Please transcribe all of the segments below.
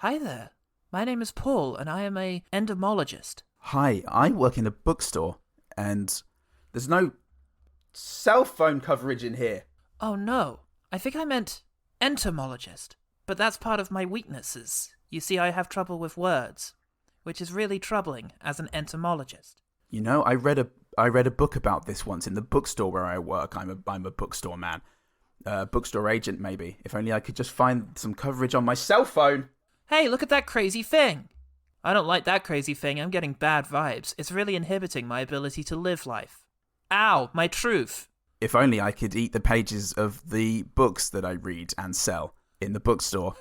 Hi there. My name is Paul, and I am a entomologist. Hi, I work in a bookstore, and there's no cell phone coverage in here. Oh no, I think I meant entomologist. But that's part of my weaknesses. You see, I have trouble with words, which is really troubling as an entomologist. You know, I read a book about this once in the bookstore where I work. I'm a bookstore man. Bookstore agent, maybe. If only I could just find some coverage on my cell phone. Hey, look at that crazy thing! I don't like that crazy thing. I'm getting bad vibes. It's really inhibiting my ability to live life. Ow, my truth. If only I could eat the pages of the books that I read and sell in the bookstore.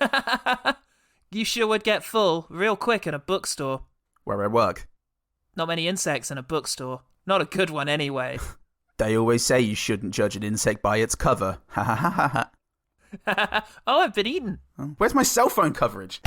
You sure would get full real quick in a bookstore. Where I work. Not many insects in a bookstore. Not a good one anyway. They always say you shouldn't judge an insect by its cover. Ha ha ha ha ha. Oh, I've been eaten. Where's my cell phone coverage?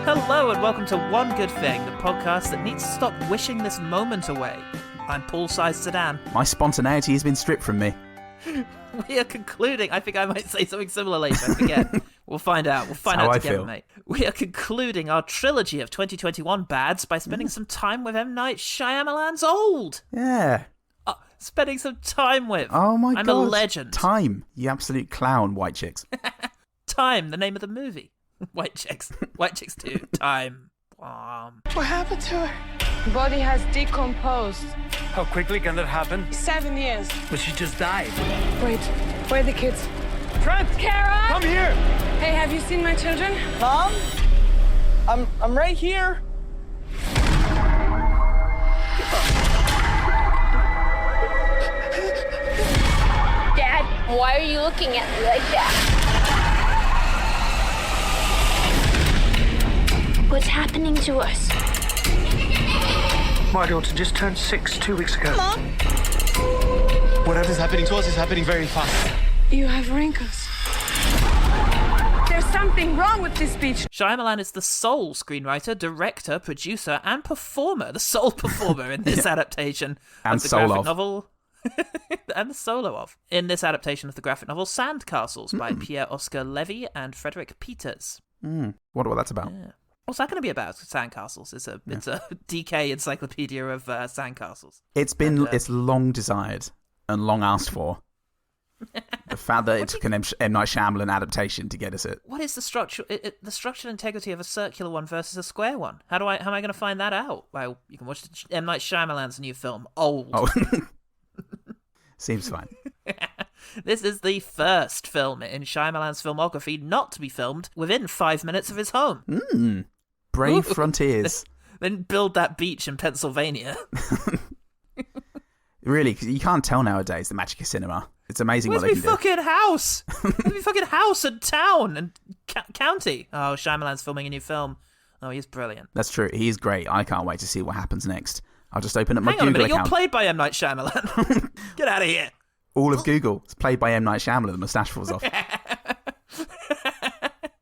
Hello and welcome to One Good Thing, the podcast that needs to stop wishing this moment away. I'm Paul-sized Sedan. My spontaneity has been stripped from me. We are concluding. I think I might say something similar later. I forget. We'll find out. We'll find out together, mate. We are concluding our trilogy of 2021 bads by spending some time with M. Night Shyamalan's Old. Yeah. Spending some time with. Oh my God. I'm a legend. Time. You absolute clown, white chicks. Time, the name of the movie. White Chicks. White Chicks 2. Time. What happened to her? The body has decomposed. How quickly can that happen? 7 years. But she just died. Wait, where are the kids? Trent! Kara! Come here! Hey, have you seen my children? Mom? I'm right here. Dad, why are you looking at me like that? What's happening to us? My daughter just turned 6 2 weeks ago. Mom? Whatever's happening to us is happening very fast. You have wrinkles. There's something wrong with this beach. Shyamalan is the sole screenwriter, director, producer, and performer. The sole performer in this adaptation and of the graphic novel. And the solo of. In this adaptation of the graphic novel Sandcastles by Pierre Oscar Levy and Frederick Peters. What that's about? Yeah. What's that going to be about? Sandcastles. It's a DK encyclopedia of sandcastles. It's long desired and long asked for. The fact that it took an M. Night Shyamalan adaptation to get us it. What is the structure? The structural integrity of a circular one versus a square one? How am I going to find that out? Well, you can watch M. Night Shyamalan's new film, Old. Oh. Seems fine. This is the first film in Shyamalan's filmography not to be filmed within 5 minutes of his home. Brave frontiers. Then build that beach in Pennsylvania. Really, because you can't tell nowadays the magic of cinema. It's amazing what they can do. Fucking house? Where's my fucking house and town and county? Oh, Shyamalan's filming a new film. Oh, he's brilliant. That's true. He's great. I can't wait to see what happens next. I'll just open up my Hang on a Google minute, account. You're played by M. Night Shyamalan. Get out of here. All of Google. It's played by M. Night Shyamalan. The moustache falls off.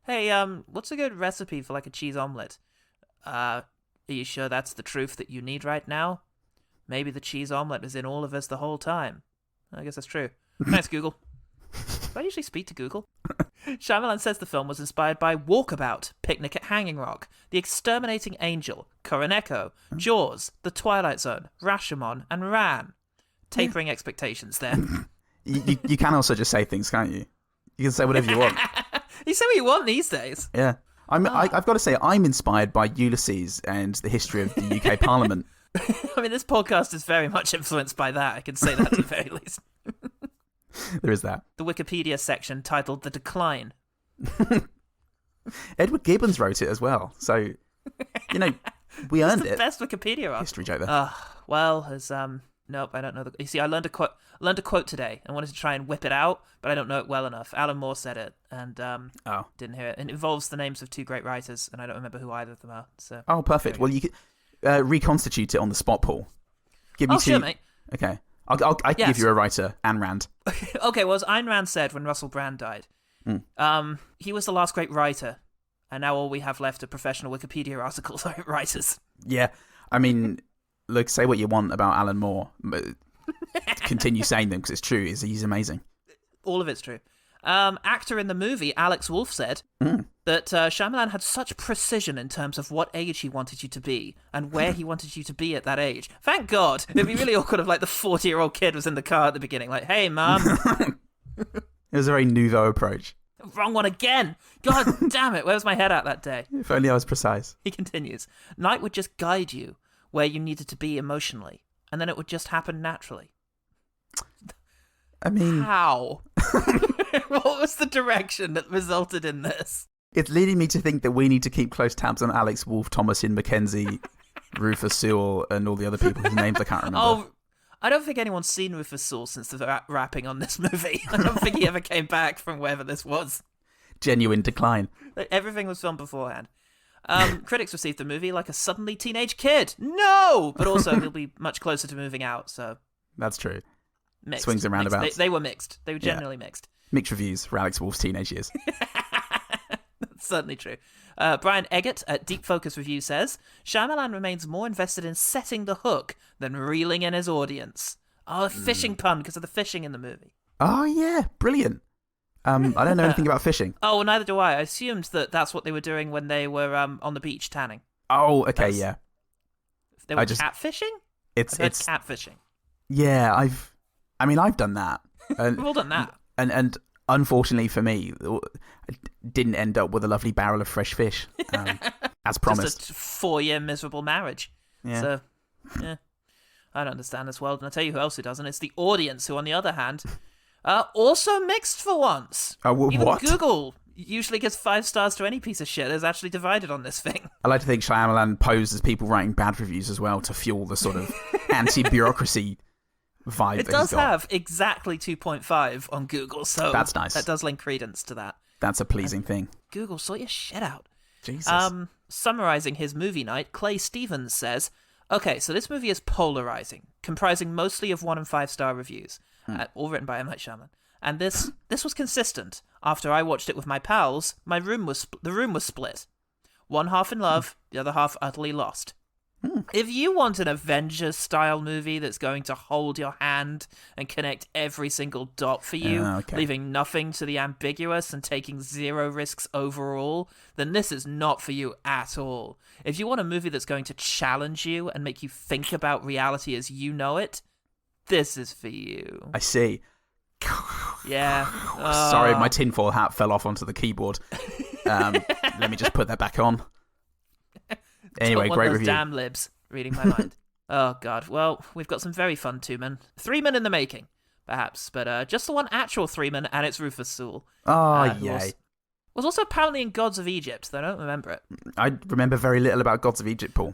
Hey, what's a good recipe for like a cheese omelette? Are you sure that's the truth that you need right now? Maybe the cheese omelette is in all of us the whole time. I guess that's true. Thanks, Google. Do I usually speak to Google? Shyamalan says the film was inspired by Walkabout, Picnic at Hanging Rock, The Exterminating Angel, Kuroneko, Jaws, The Twilight Zone, Rashomon, and Ran. Tapering expectations there. You can also just say things, can't you? You can say whatever you want. You say what you want these days. Yeah. I've got to say, I'm inspired by Ulysses and the history of the UK Parliament. I mean, this podcast is very much influenced by that. I can say that at the very least. There is that. The Wikipedia section titled The Decline. Edward Gibbons wrote it as well. So, you know, we earned it. Best Wikipedia article. History joke there. Nope, I don't know. You see, I learned a quote today. I wanted to try and whip it out, but I don't know it well enough. Alan Moore said it, and didn't hear it. And it involves the names of two great writers, and I don't remember who either of them are. So. Oh, perfect. Well, you could reconstitute it on the spot, Paul. Give me two. Sure, mate. Okay. I can give you a writer, Ayn Rand. Okay, well, as Ayn Rand said when Russell Brand died, he was the last great writer, and now all we have left are professional Wikipedia articles writers. Yeah. I mean, look, say what you want about Alan Moore. But continue saying them, because it's true. He's amazing. All of it's true. Actor in the movie, Alex Wolff, said that Shyamalan had such precision in terms of what age he wanted you to be and where he wanted you to be at that age. Thank God. It'd be really awkward if, like, the 40-year-old kid was in the car at the beginning, like, hey, Mum. It was a very nouveau approach. Wrong one again. God damn it. Where was my head at that day? If only I was precise. He continues. Night would just guide you where you needed to be emotionally, and then it would just happen naturally. I mean... How? What was the direction that resulted in this? It's leading me to think that we need to keep close tabs on Alex Wolff, Thomasin McKenzie, Rufus Sewell, and all the other people whose names I can't remember. Oh, I don't think anyone's seen Rufus Sewell since the rapping on this movie. I don't think he ever came back from wherever this was. Genuine decline. Everything was filmed beforehand. Critics received the movie like a suddenly teenage kid. No! But also, he'll be much closer to moving out, so... That's true. Mixed. Swings and roundabouts. They were mixed. They were generally mixed. Mixed reviews for Alex Wolff's teenage years. That's certainly true. Brian Eggert at Deep Focus Review says, Shyamalan remains more invested in setting the hook than reeling in his audience. Oh, a fishing pun because of the fishing in the movie. Oh, yeah. Brilliant. I don't know anything about fishing. Oh, well, neither do I. I assumed that that's what they were doing when they were on the beach tanning. Oh, okay, yeah. They were catfishing? It's catfishing. Yeah, I've done that. We've all done that. And unfortunately for me, I didn't end up with a lovely barrel of fresh fish, as promised. Just a 4-year miserable marriage. Yeah. So, yeah. I don't understand this world, and I'll tell you who else who doesn't. It's the audience, who, on the other hand, are also mixed for once. Even what? Google usually gives 5 stars to any piece of shit is actually divided on this thing. I like to think Shyamalan posed as people writing bad reviews as well to fuel the sort of anti-bureaucracy vibe. It does have exactly 2.5 on Google, so that's nice. That does lend credence to that. That's a pleasing thing. Google, sort your shit out. Jesus. Summarizing his movie night, Clay Stevens says, okay, so this movie is polarizing, comprising mostly of 1 and 5 star reviews, all written by M. Night Shyamalan. And this was consistent. After I watched it with my pals, the room was split. One half in love, the other half utterly lost. If you want an Avengers-style movie that's going to hold your hand and connect every single dot for you, leaving nothing to the ambiguous and taking 0 risks overall, then this is not for you at all. If you want a movie that's going to challenge you and make you think about reality as you know it, this is for you. I see. Yeah. Sorry, my tinfoil hat fell off onto the keyboard. Let me just put that back on. Anyway, great review. Damn libs reading my mind. Oh, God. Well, we've got some very fun 2-men. 3-men in the making, perhaps. But just the one actual 3-man, and it's Rufus Sewell. Oh, yay. Was also apparently in Gods of Egypt, though I don't remember it. I remember very little about Gods of Egypt, Paul.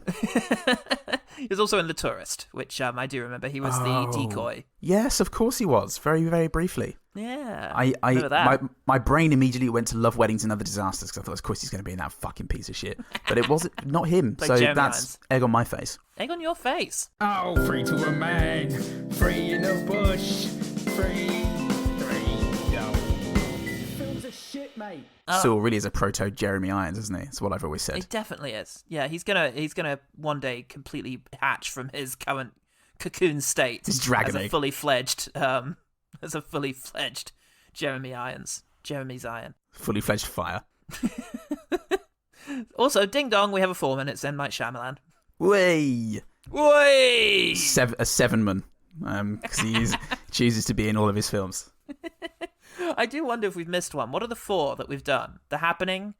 He was also in The Tourist, which I do remember. He was the decoy. Yes, of course he was. Very, very briefly. Yeah. Remember that. My brain immediately went to Love, Weddings and Other Disasters because I thought, of course, he's going to be in that fucking piece of shit. But it wasn't not him. So Jeremy that's Irons. egg on my face. Egg on your face. Oh, free to a man, free in the bush, free, yo. Film's a shit, mate. Sewell really is a proto Jeremy Irons, isn't he? That's what I've always said. He definitely is. Yeah, he's gonna one day completely hatch from his current cocoon state. His dragon egg. As a fully fledged Jeremy Irons. Jeremy's Iron. Fully fledged fire. Also, ding dong, we have a 4-man. It's M. Night Shyamalan. Way. Way. A 7-man. Because he chooses to be in all of his films. I do wonder if we've missed one. What are the 4 that we've done? The Happening,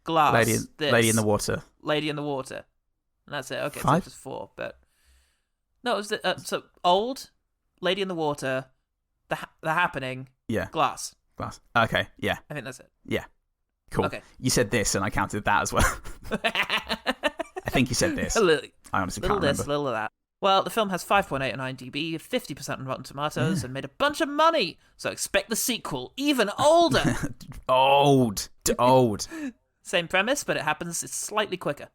Glass, Lady in the Water. Lady in the Water. And that's it. Okay, 5? so it's 4. But no, it was so Old, Lady in the Water, The Happening, Glass. Okay, yeah. I think that's it. Yeah. Cool. Okay. You said this, and I counted that as well. I think you said this. I honestly can't remember. Little this, little of that. Well, the film has 5.8 on IMDb, 50% on Rotten Tomatoes, and made a bunch of money. So expect the sequel, even older. Old. Same premise, but it's slightly quicker.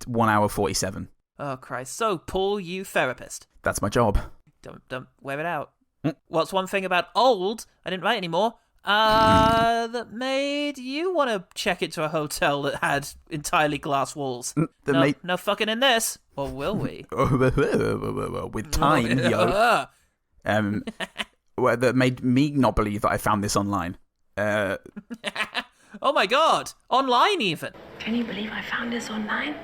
1 hour 47. Oh, Christ. So, Paul, you therapist. That's my job. Don't wear it out. What's one thing about old, I didn't write anymore, that made you want to check into a hotel that had entirely glass walls? No fucking in this. Or will we? With time, yo. That made me not believe that I found this online. Oh my God. Online even. Can you believe I found this online?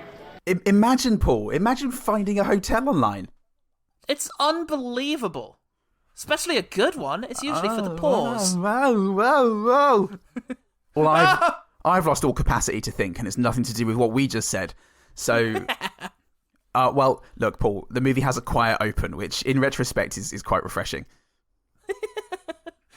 Imagine, Paul. Imagine finding a hotel online. It's unbelievable. Especially a good one. It's usually for the pause. Whoa. Well, I've lost all capacity to think, and it's nothing to do with what we just said. So, well, look, Paul, the movie has a quiet open, which in retrospect is quite refreshing.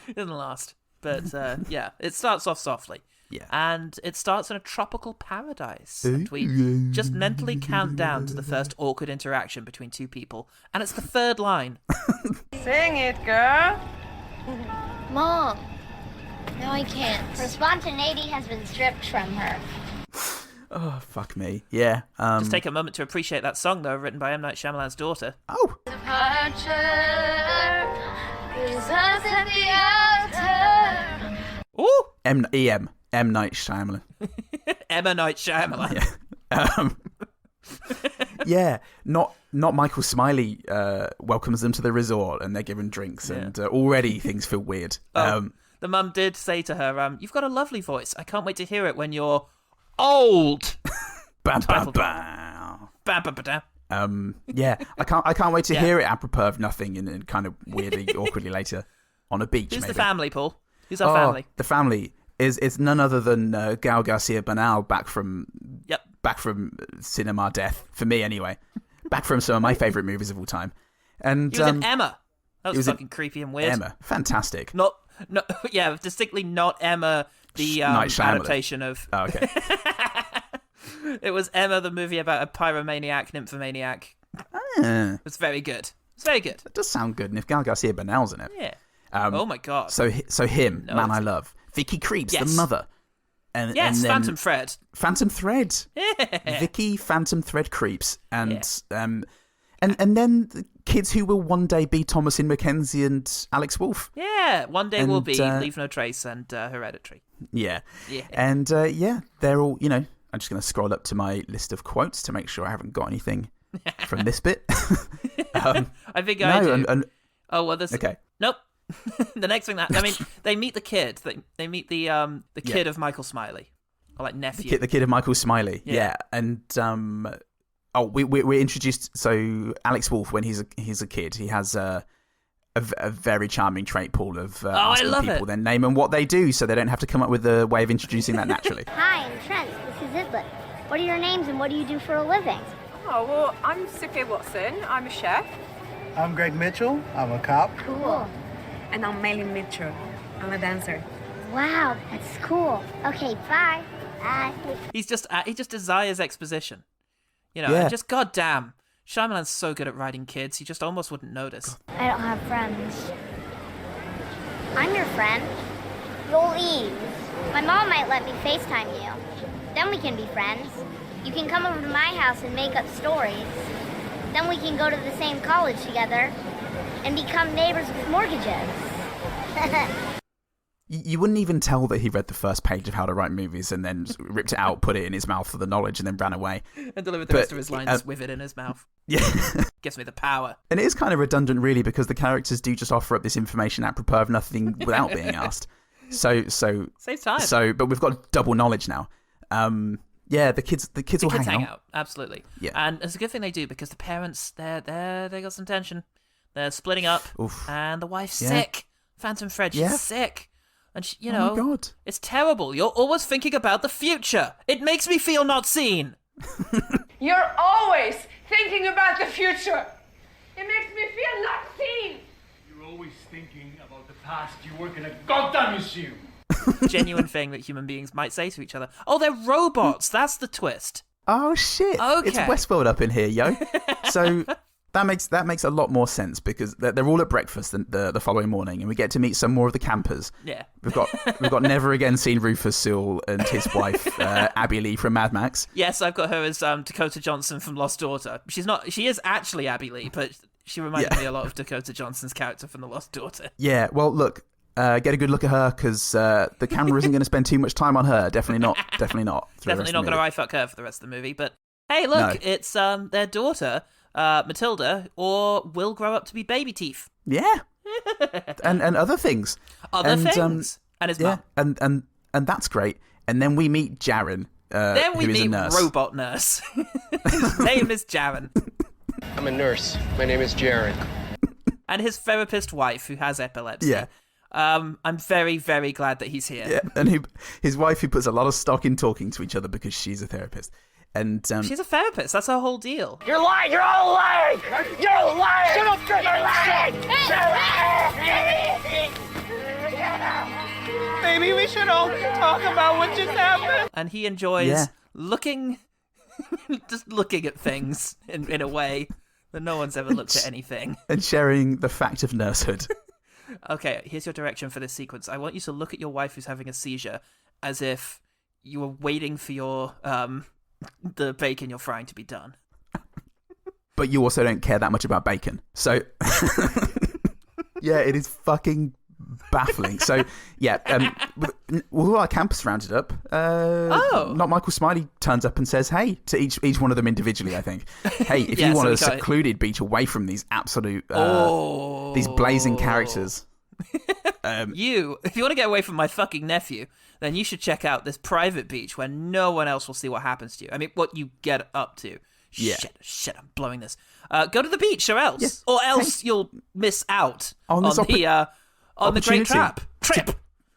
It doesn't last. But, yeah, it starts off softly. Yeah. And it starts in a tropical paradise. And we just mentally count down to the first awkward interaction between two people. And it's the third line. Sing it, girl. Mom. No, I can't. Her spontaneity has been stripped from her. Oh, fuck me. Yeah. Just take a moment to appreciate that song, though, written by M. Night Shyamalan's daughter. Oh. Ooh! M. Night Shyamalan. Emma Night Shyamalan. Yeah. Yeah, not Michael Smiley welcomes them to the resort and they're given drinks and already things feel weird. The mum did say to her, "You've got a lovely voice. I can't wait to hear it when you're old." Bam, bam, bam. Bam, bam, bam. Yeah, I can't wait to hear it apropos of nothing and kind of weirdly, awkwardly later on a beach. Who's maybe. the family, Paul? Who's our family? The family is none other than Gael Garcia Bernal back from cinema death for me anyway. Back from some of my favourite movies of all time. And he was in Emma. That was in fucking creepy and weird. Emma, fantastic. Distinctly not Emma, the adaptation of. Oh, okay. It was Emma, the movie about a pyromaniac, nymphomaniac. Ah. It's very good. It's very good. That does sound good. And if Gael Garcia Bernal's in it. Yeah. Oh my God. So him, Man I Love. Vicky Creeps, the mother. And then Phantom Thread. Phantom Thread. Yeah. Vicky Phantom Thread Creeps. And then the kids who will one day be Thomasin McKenzie and Alex Wolff. Yeah, one day will be Leave No Trace and Hereditary. Yeah. Yeah. And they're all, I'm just going to scroll up to my list of quotes to make sure I haven't got anything from this bit. I think I do. There's... Okay. Nope. The next thing they meet the kid. They meet the kid of Michael Smiley, or like nephew. The kid of Michael Smiley. Yeah. And we're introduced. So Alex Wolff, when he's a kid, he has a very charming trait, Paul, of asking people their name and what they do, so they don't have to come up with a way of introducing that naturally. Hi, I'm Trent. This is Islet. What are your names and what do you do for a living? Oh, well, I'm Sophia Watson. I'm a chef. I'm Greg Mitchell. I'm a cop. Cool. And I'm Maylin Mitchell. I'm a dancer. Wow, that's cool. Okay, bye. Bye. He just desires exposition. And just goddamn, Shyamalan's so good at writing kids, he just almost wouldn't notice. I don't have friends. I'm your friend. You'll leave. My mom might let me FaceTime you. Then we can be friends. You can come over to my house and make up stories. Then we can go to the same college together and become neighbors with mortgages. You wouldn't even tell that he read the first page of How to Write Movies and then ripped it out, put it in his mouth for the knowledge, and then ran away. And delivered the rest of his lines with it in his mouth. Yeah. Gives me the power. And it is kind of redundant, really, because the characters do just offer up this information apropos of nothing without being asked. So saves time. But we've got double knowledge now. The kids will hang out. Absolutely. Yeah. And it's a good thing they do, because the parents, they got some tension. They're splitting up. Oof. And the wife's sick. Phantom Thread, she's sick. And oh my God. It's terrible. You're always thinking about the future. It makes me feel not seen. You're always thinking about the future. It makes me feel not seen. You're always thinking about the past. You work in a goddamn museum. Genuine thing that human beings might say to each other. Oh, they're robots. That's the twist. Oh, shit. Okay. It's Westworld up in here, yo. So that makes a lot more sense because they're all at breakfast the following morning, and we get to meet some more of the campers. Yeah, we've got never again seen Rufus Sewell and his wife Abby Lee from Mad Max. Yes, I've got her as Dakota Johnson from Lost Daughter. She is actually Abby Lee, but she reminded me a lot of Dakota Johnson's character from The Lost Daughter. Yeah, well, look, get a good look at her because the camera isn't going to spend too much time on her. Definitely not. Definitely not. Definitely not going to eye-fuck her for the rest of the movie. But hey, look, it's their daughter, Matilda, or will grow up to be Baby Teeth. Yeah, and other things. And his mum. And that's great. And then we meet Jaren. Then we who is meet a nurse. Robot Nurse. His name is Jaren. I'm a nurse. My name is Jaren. And his therapist wife, who has epilepsy. Yeah. I'm very, very glad that he's here. Yeah, and his wife, who puts a lot of stock in talking to each other because she's a therapist. And she's a therapist. That's her whole deal. You're lying. You're all lying. You're lying. Shut up, You're lying. Maybe we should all talk about what just happened. And he enjoys looking at things in a way that no one's ever looked at anything. And sharing the fact of nursehood. Okay, here's your direction for this sequence. I want you to look at your wife who's having a seizure as if you were waiting for your the bacon you're frying to be done. But you also don't care that much about bacon. So, yeah, it is fucking baffling. So, yeah, all our campers rounded up. Not Michael Smiley turns up and says, hey, to each one of them individually, I think. Hey, if you want a secluded beach away from these absolute, these blazing characters. If you want to get away from my fucking nephew, then you should check out this private beach where no one else will see what happens to you. I mean, what you get up to. Yeah. Shit, I'm blowing this. Go to the beach or else you'll miss out on the great trip.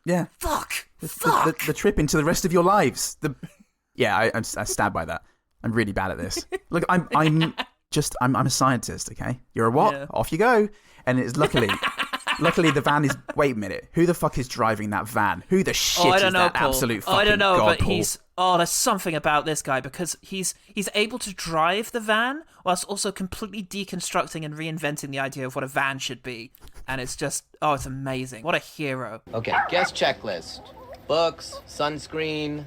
Yeah. Fuck. The trip into the rest of your lives. I stand by that. I'm really bad at this. Look, I'm a scientist, okay? You're a what? Yeah. Off you go. And it's luckily the van is... Wait a minute. Who the fuck is driving that van? Who the shit is that Paul. absolute fucking I don't know, god, but Paul? there's something about this guy because he's able to drive the van whilst also completely deconstructing and reinventing the idea of what a van should be. And it's just, it's amazing. What a hero. Okay, guest checklist. Books, sunscreen.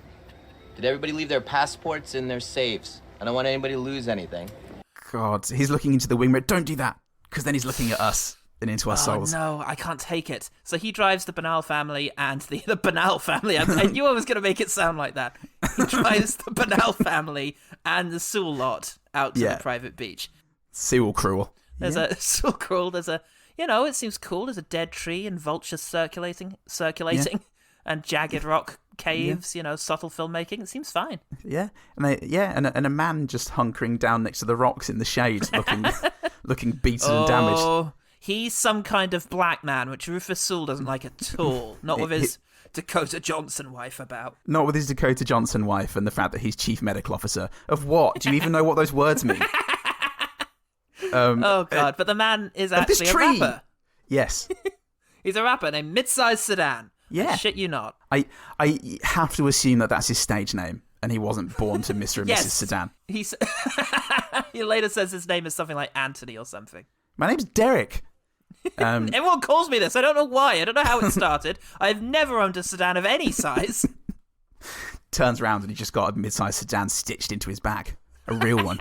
Did everybody leave their passports in their safes? I don't want anybody to lose anything. God, he's looking into the wing mirror. Don't do that, because then he's looking at us and into our souls. No, I can't take it. So he drives the Bernal family and the Bernal family. I knew I was going to make it sound like that. He drives the Bernal family and the Sewell lot out to the private beach. Sewell Crewell. There's a Sewell Crewell. There's a, it seems cool. There's a dead tree and vultures circulating, and jagged rock caves. Subtle filmmaking. It seems fine. Yeah, and a man just hunkering down next to the rocks in the shade, looking beaten and damaged. He's some kind of black man, which Rufus Sewell doesn't like at all. Not with his Dakota Johnson wife about. Not with his Dakota Johnson wife and the fact that he's chief medical officer. Of what? Do you even know what those words mean? God, but the man is actually a rapper. Yes. He's a rapper named Mid-Size Sedan. Yeah. I shit you not. I have to assume that that's his stage name and he wasn't born to Mr. and Mrs. Sedan. He later says his name is something like Anthony or something. My name's Derek. Everyone calls me this. I don't know why. I don't know how it started. I've never owned a sedan of any size. Turns around and he just got a mid-sized sedan stitched into his back. A real one.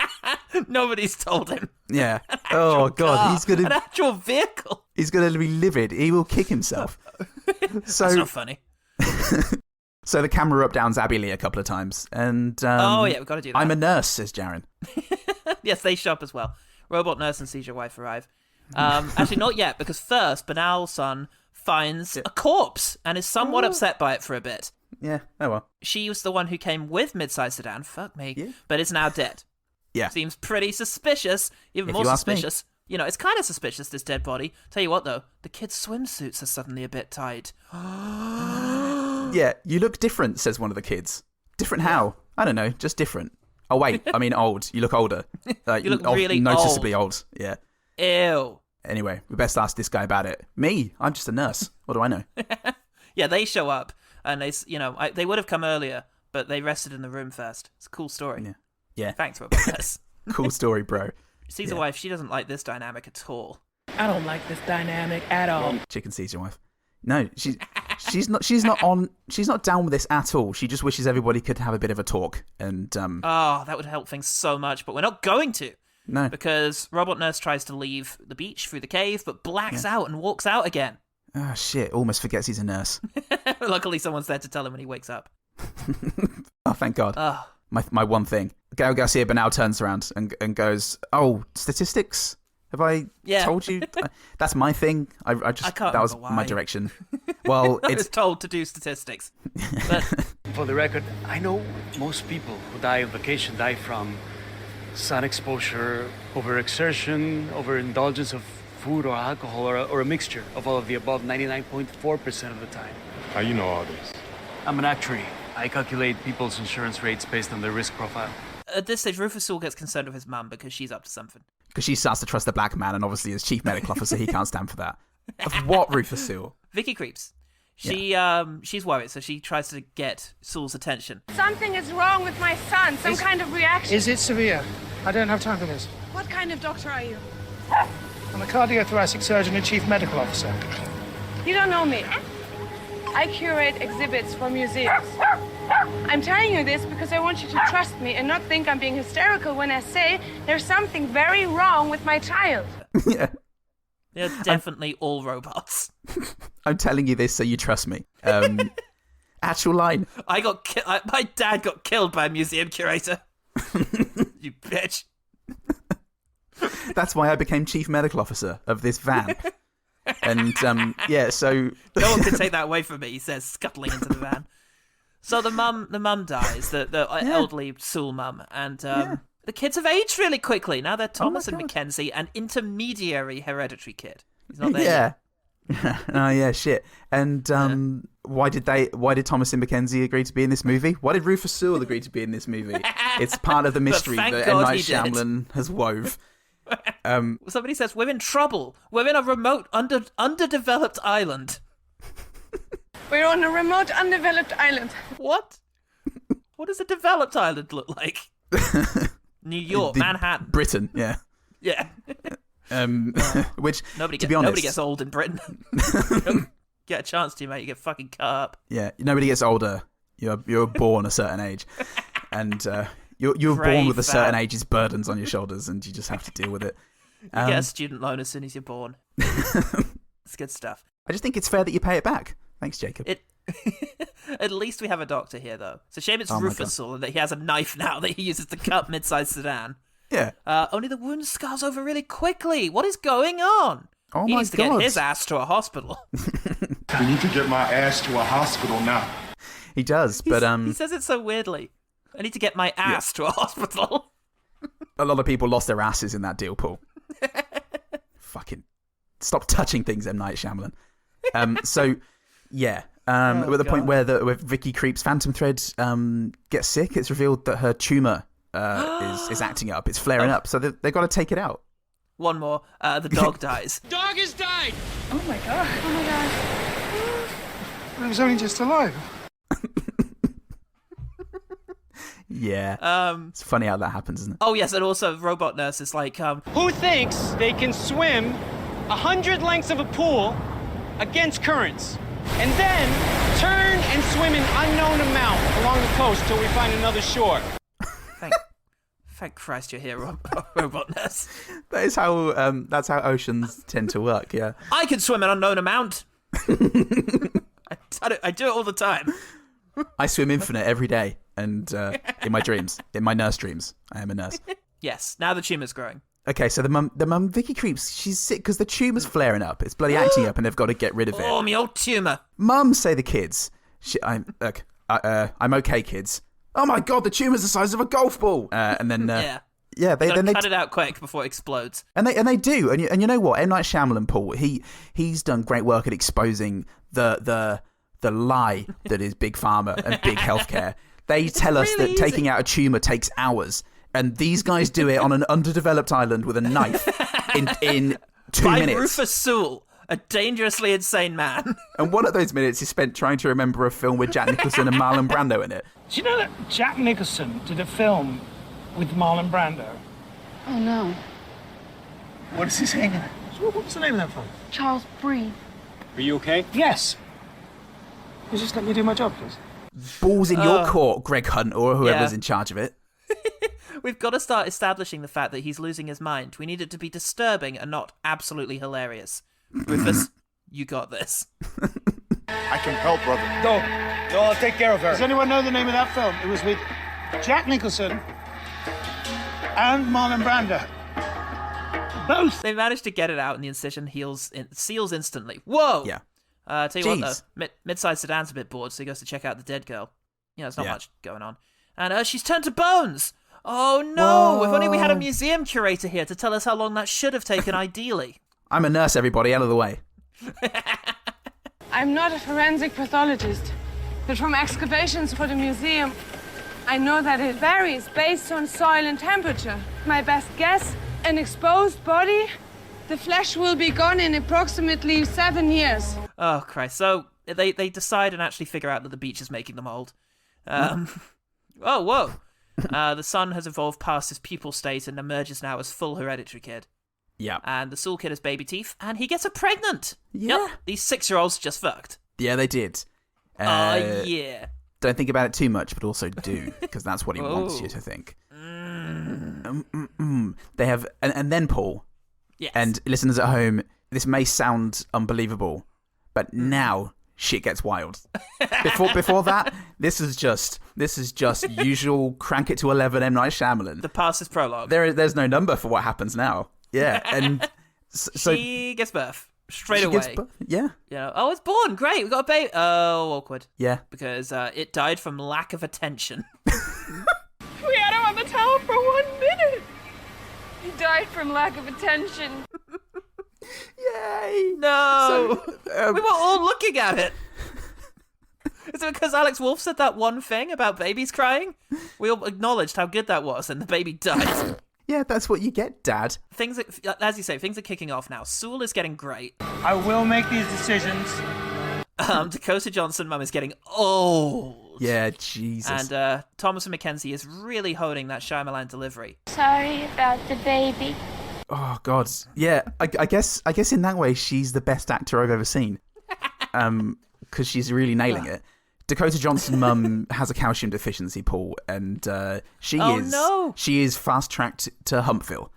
Nobody's told him. Yeah. Oh, God. He's gonna... An actual vehicle. He's going to be livid. He will kick himself. That's not funny. So the camera up-downs Abby Lee a couple of times. And we've got to do that. I'm a nurse, says Jaren. Yes, they show up as well. Robot nurse and seizure wife arrive. Actually, not yet, because first, Bernal's son finds a corpse and is somewhat upset by it for a bit. Yeah, oh well. She was the one who came with Mid-Size Sedan, fuck me, but is now dead. Yeah. Seems pretty suspicious, even more suspicious. It's kind of suspicious, this dead body. Tell you what, though, the kids' swimsuits are suddenly a bit tight. Yeah, you look different, says one of the kids. Different how? I don't know, just different. Oh, wait, I mean old. You look older. You look really noticeably old. Yeah. Ew. Anyway, we best ask this guy about it. Me? I'm just a nurse. What do I know? Yeah, they show up, and they would have come earlier, but they rested in the room first. It's a cool story. Yeah. Thanks, Robot Nurse. Cool story, bro. Caesar wife, she doesn't like this dynamic at all. I don't like this dynamic at all. Chicken Caesar wife. No, she's not down with this at all. She just wishes everybody could have a bit of a talk. And oh, that would help things so much, but we're not going to. No. Because Robot Nurse tries to leave the beach through the cave, but blacks out and walks out again. Oh, shit. Almost forgets he's a nurse. Luckily, someone's there to tell him when he wakes up. Oh, thank God. My one thing. Gael Garcia Bernal turns around and goes, "Oh, statistics? Have I told you? That's my thing. I can't that was why. my direction." Well, I was told to do statistics. But For the record, I know most people who die on vacation die from sun exposure, overexertion, overindulgence of food or alcohol, or a mixture of all of the above 99.4% of the time. How you know all this? I'm an actuary. I calculate people's insurance rates based on their risk profile. At this stage, Rufus Sewell gets concerned with his mum because she's up to something. Because she starts to trust the black man, and obviously as chief medical officer, he can't stand for that. Of what, Rufus Sewell? Vicky creeps. She's worried, so she tries to get Sewell's attention. Something is wrong with my son. Some kind of reaction. Is it severe? I don't have time for this. What kind of doctor are you? I'm a cardiothoracic surgeon and chief medical officer. You don't know me. I curate exhibits for museums. I'm telling you this because I want you to trust me and not think I'm being hysterical when I say there's something very wrong with my child. Yeah. They're definitely all robots. I'm telling you this so you trust me. Actual line. My dad got killed by a museum curator. You bitch. That's why I became chief medical officer of this van. And so no one can take that away from me, he says, scuttling into the van. So the mum dies, the elderly Sewell mum, and the kids have aged really quickly. Now they're Thomas and Mackenzie, an intermediary hereditary kid. He's not there yet. Oh yeah, shit. And why did Thomas and Mackenzie agree to be in this movie? Why did Rufus Sewell agree to be in this movie? It's part of the mystery that M. Night Shyamalan has wove. Somebody says we're in trouble. We're in a remote, underdeveloped island. We're on a remote, undeveloped island. What? What does a developed island look like? New York, Manhattan, Britain. Yeah. Yeah. Which nobody gets old in Britain. You don't get a chance to, mate. You get fucking cut up. Yeah. Nobody gets older. You're born a certain age, and you're born with a certain age's burdens on your shoulders, and you just have to deal with it. You get a student loan as soon as you're born. It's good stuff. I just think it's fair that you pay it back. Thanks, Jacob. At least we have a doctor here, though. It's a shame it's Rufus Sewell and that he has a knife now that he uses to cut mid-sized sedan. Yeah. Only the wound scars over really quickly. What is going on? Oh he my needs to God. get his ass to a hospital. I need to get my ass to a hospital now. He does, but he says it so weirdly. I need to get my ass to a hospital. A lot of people lost their asses in that deal, Paul. Fucking stop touching things, M. Night Shyamalan. At the point where Vicky Creep's Phantom Thread gets sick, it's revealed that her tumour is acting up. It's flaring up, so they've got to take it out. One more. The dog dies. Dog has died! Oh my god. Oh my god. It was only just alive. Yeah. It's funny how that happens, isn't it? Oh, yes, and also Robot Nurse is like... Who thinks they can swim 100 lengths of a pool against currents and then turn and swim an unknown amount along the coast till we find another shore? Thank Christ you're here, Robot Nurse. That's how oceans tend to work, yeah. I can swim an unknown amount. I do it all the time. I swim infinite every day, and in my dreams, in my nurse dreams. I am a nurse. Yes, now the tumour's growing. Okay, so the mum, Vicky Creeps, she's sick because the tumour's flaring up. It's bloody acting up, and they've got to get rid of it. Oh, me old tumour. Mum, say the kids. I'm okay, kids. Oh my God, the tumour's the size of a golf ball. And then they cut it out quick before it explodes. And they do, and you know what? M. Night Shyamalan, Paul, he's done great work at exposing the lie that is big pharma and big healthcare. They tell us that taking out a tumour takes hours, and these guys do it on an underdeveloped island with a knife in 2 By minutes. Rufus Sewell, a dangerously insane man. And one of those minutes is spent trying to remember a film with Jack Nicholson and Marlon Brando in it. Do you know that Jack Nicholson did a film with Marlon Brando? Oh no. What is he saying? What's the name of that film? Charles, breathe. Are you okay? Yes. You just let me do my job, please. Balls in your court, Greg Hunt, or whoever's in charge of it. We've got to start establishing the fact that he's losing his mind. We need it to be disturbing and not absolutely hilarious. Rufus, you got this. I can help, brother. No, I'll take care of her. Does anyone know the name of that film? It was with Jack Nicholson and Marlon Brando. Both. They managed to get it out and the incision seals instantly. Whoa! Yeah. Tell you what, though, mid-sized sedan's a bit bored, so he goes to check out the dead girl. There's not much going on. And she's turned to bones! Oh no! Whoa. If only we had a museum curator here to tell us how long that should have taken ideally. I'm a nurse, everybody, out of the way. I'm not a forensic pathologist, but from excavations for the museum, I know that it varies based on soil and temperature. My best guess, an exposed body, the flesh will be gone in approximately 7 years. Oh, Christ. So they decide and actually figure out that the beach is making them old. Oh, whoa. The son has evolved past his pupal state and emerges now as full hereditary kid. Yeah. And the Sewell kid has baby teeth, and he gets her pregnant. Yeah. Yep, these 6-year-olds just fucked. Yeah, they did. Yeah. Don't think about it too much, but also do, because that's what he wants you to think. They have, and then Paul. Yes. And listeners at home, this may sound unbelievable, but now shit gets wild. Before that, this is just usual crank it to 11 M. Night Shyamalan. The past is prologue. There's no number for what happens now. Yeah, and so she gets birth straight away. Yeah. Oh, it's born. Great, we got a baby. Oh, awkward. Yeah. Because it died from lack of attention. We had him on the towel for 1 minute. He died from lack of attention. Yay! No! We were all looking at it. Is it because Alex Wolff said that one thing about babies crying? We all acknowledged how good that was, and the baby died. Yeah, that's what you get, Dad. As you say, things are kicking off now. Sewell is getting great. I will make these decisions. Dakota Johnson, Mum, is getting old. Yeah, Jesus. And Thomas and Mackenzie is really honing that Shyamalan delivery. Sorry about the baby. Oh God, yeah. I guess in that way she's the best actor I've ever seen, because she's really nailing it. Dakota Johnson, Mum, has a calcium deficiency, Paul, and she is fast tracked to Humpville.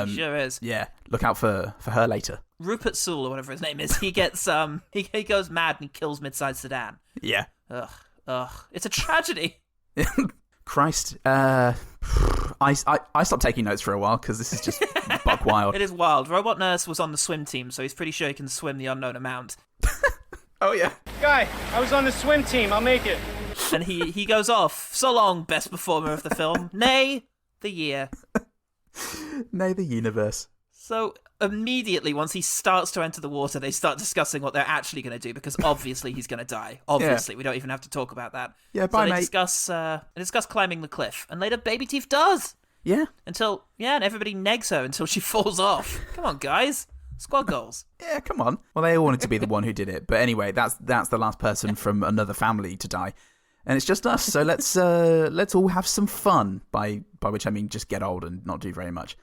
She sure is. Yeah, look out for her later. Rupert Sewell, or whatever his name is, he gets he goes mad and kills mid-sized sedan. Yeah. Ugh. It's a tragedy. Christ. I stopped taking notes for a while because this is just buck wild. It is wild. Robot Nurse was on the swim team, so he's pretty sure he can swim the unknown amount. Oh, yeah. Guy, I was on the swim team. I'll make it. And he goes off. So long, best performer of the film. Nay, the year. Nay, the universe. So immediately, once he starts to enter the water, they start discussing what they're actually going to do, because obviously he's going to die. Obviously, we don't even have to talk about that. Yeah, bye, so mate. They discuss climbing the cliff, and later Baby Teeth does. Yeah. And everybody negs her until she falls off. Come on, guys. Squad goals. Yeah, come on. Well, they all wanted to be the one who did it, but anyway, that's the last person from another family to die, and it's just us. So let's all have some fun. By which I mean just get old and not do very much.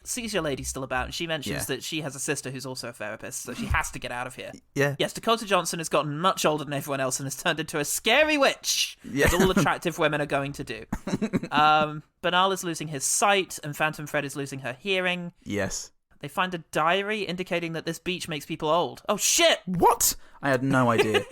Seizure Lady's still about, and she mentions that she has a sister who's also a therapist, so she has to get out of here. Yeah. Yes, Dakota Johnson has gotten much older than everyone else and has turned into a scary witch, yeah. as all attractive women are going to do. Bernal is losing his sight, and Phantom Fred is losing her hearing. Yes. They find a diary indicating that this beach makes people old. Oh, shit! What? I had no idea.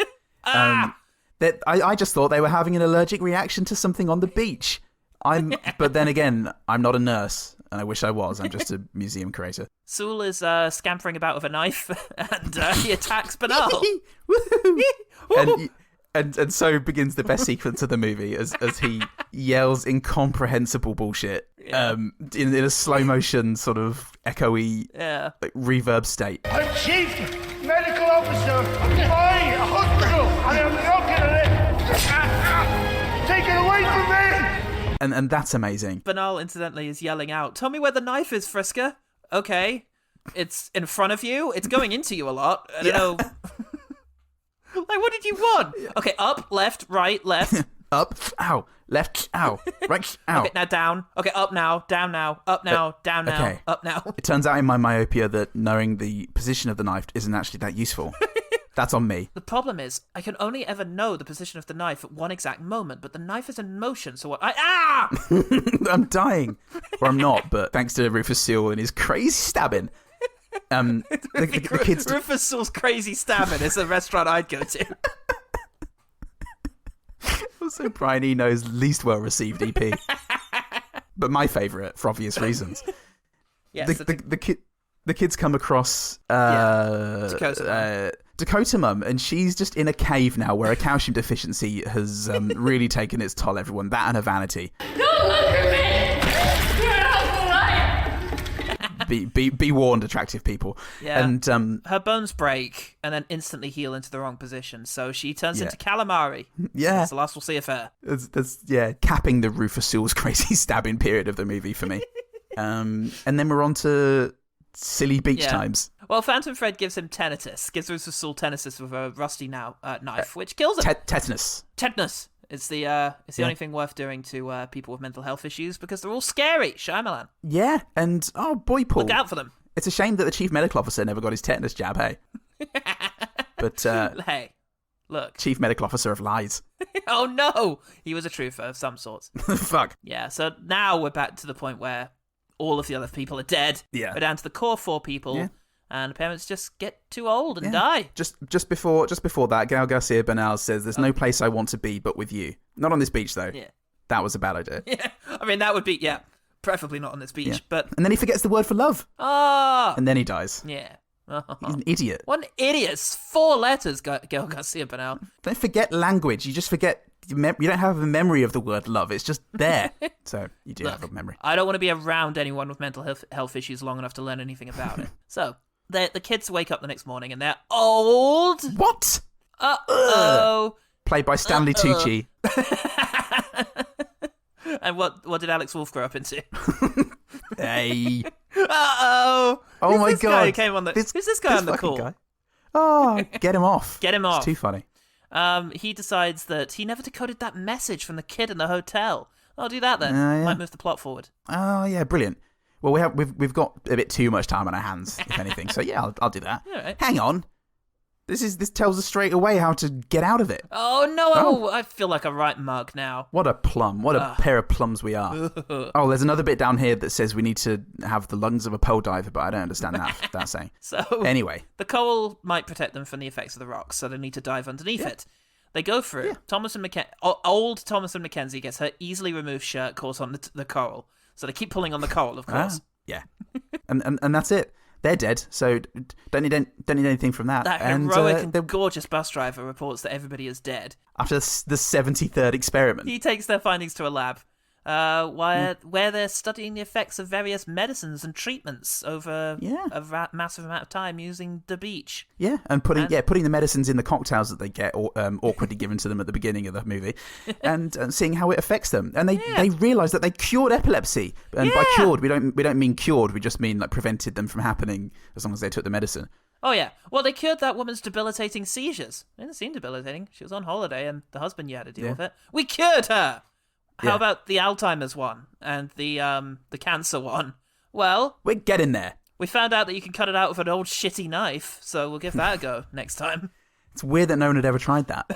I just thought they were having an allergic reaction to something on the beach. But then again, I'm not a nurse, and I wish I was. I'm just a museum curator. Sewell is scampering about with a knife, and he attacks Bernal. and so begins the best sequence of the movie as he yells incomprehensible bullshit in a slow motion sort of echoey like, reverb state. I'm Chief Medical Officer of my hospital. I am looking at it. Take it away from me. And that's amazing. Bernal, incidentally, is yelling out, "Tell me where the knife is, Frisker." Okay. It's in front of you. It's going into you a lot. I don't know. Like, what did you want? Okay, up, left, right, left. Up, ow, left, ow, right, ow. Okay, now down. Okay, up now, down now, up now, down now, okay. up now. It turns out in my myopia that knowing the position of the knife isn't actually that useful. That's on me. The problem is, I can only ever know the position of the knife at one exact moment, but the knife is in motion, so what? I'm dying. Or I'm not, but thanks to Rufus Sewell and his crazy stabbing. The kids... Rufus Sewell's crazy stabbing is a restaurant I'd go to. Also, Brian Eno's least well-received EP. But my favourite, for obvious reasons. Yes, the kids come across Dakota Mum, and she's just in a cave now where a calcium deficiency has really taken its toll, everyone. That and her vanity. Don't look at me! You're not polite! Be warned, attractive people. Yeah. And her bones break and then instantly heal into the wrong position, so she turns into calamari. Yeah. That's the last we'll see of her. That's capping the Rufus Sewell's crazy stabbing period of the movie for me. And then we're on to silly beach times. Well, Phantom Thread gives him tinnitus, gives Rufus Sewell tinnitus with a rusty knife, which kills him. Tetanus. Tetanus. It's the only thing worth doing to people with mental health issues because they're all scary. Shyamalan. Yeah, and oh boy, Paul. Look out for them. It's a shame that the chief medical officer never got his tetanus jab, hey? But, hey, look. Chief medical officer of lies. Oh no! He was a truther of some sorts. Fuck. Yeah, so now we're back to the point where all of the other people are dead. Yeah. We're down to the core 4 people, and the parents just get too old and die. Just before that, Gael Garcia Bernal says, "There's no place I want to be but with you." Not on this beach, though. Yeah. That was a bad idea. Yeah, I mean, that would be, preferably not on this beach, but... And then he forgets the word for love. Ah! And then he dies. Yeah. He's an idiot. What an idiot. 4 letters, Gael Garcia Bernal. Don't forget language. You just forget... You don't have a memory of the word love. It's just there. So you do have a memory. I don't want to be around anyone with mental health issues long enough to learn anything about it. So, the kids wake up the next morning and they're old. What? Uh-oh. Played by Stanley Tucci. And what did Alex Wolff grow up into? Hey. Uh-oh. Oh my God. Who's this guy on the call? Guy? Oh, get him off. Get him off. It's too funny. He decides that he never decoded that message from the kid in the hotel. I'll do that then. Might move the plot forward. Oh yeah, brilliant. Well, we've got a bit too much time on our hands, if anything. So yeah, I'll do that. Right. Hang on. This tells us straight away how to get out of it. Oh no! I feel like a right mug now. What a plum! What a pair of plums we are. Oh, there's another bit down here that says we need to have the lungs of a pole diver, but I don't understand that saying. So anyway, the coal might protect them from the effects of the rocks, so they need to dive underneath it. They go through. Yeah. Old Thomas and Mackenzie gets her easily removed shirt caught on the coral, so they keep pulling on the coral, of course. Yeah, and that's it. They're dead, so don't need anything from that. That heroic and gorgeous bus driver reports that everybody is dead. After the 73rd experiment. He takes their findings to a lab, where they're studying the effects of various medicines and treatments over a massive amount of time using the beach. Yeah, and putting the medicines in the cocktails that they get awkwardly given to them at the beginning of the movie, and seeing how it affects them. And they realise that they cured epilepsy. And by cured, we don't mean cured. We just mean like prevented them from happening as long as they took the medicine. Oh yeah, well they cured that woman's debilitating seizures. It didn't seem debilitating. She was on holiday, and the husband had to deal with it. We cured her. How about the Alzheimer's one and the cancer one? Well, we're getting there. We found out that you can cut it out with an old shitty knife, so we'll give that a go next time. It's weird that no one had ever tried that.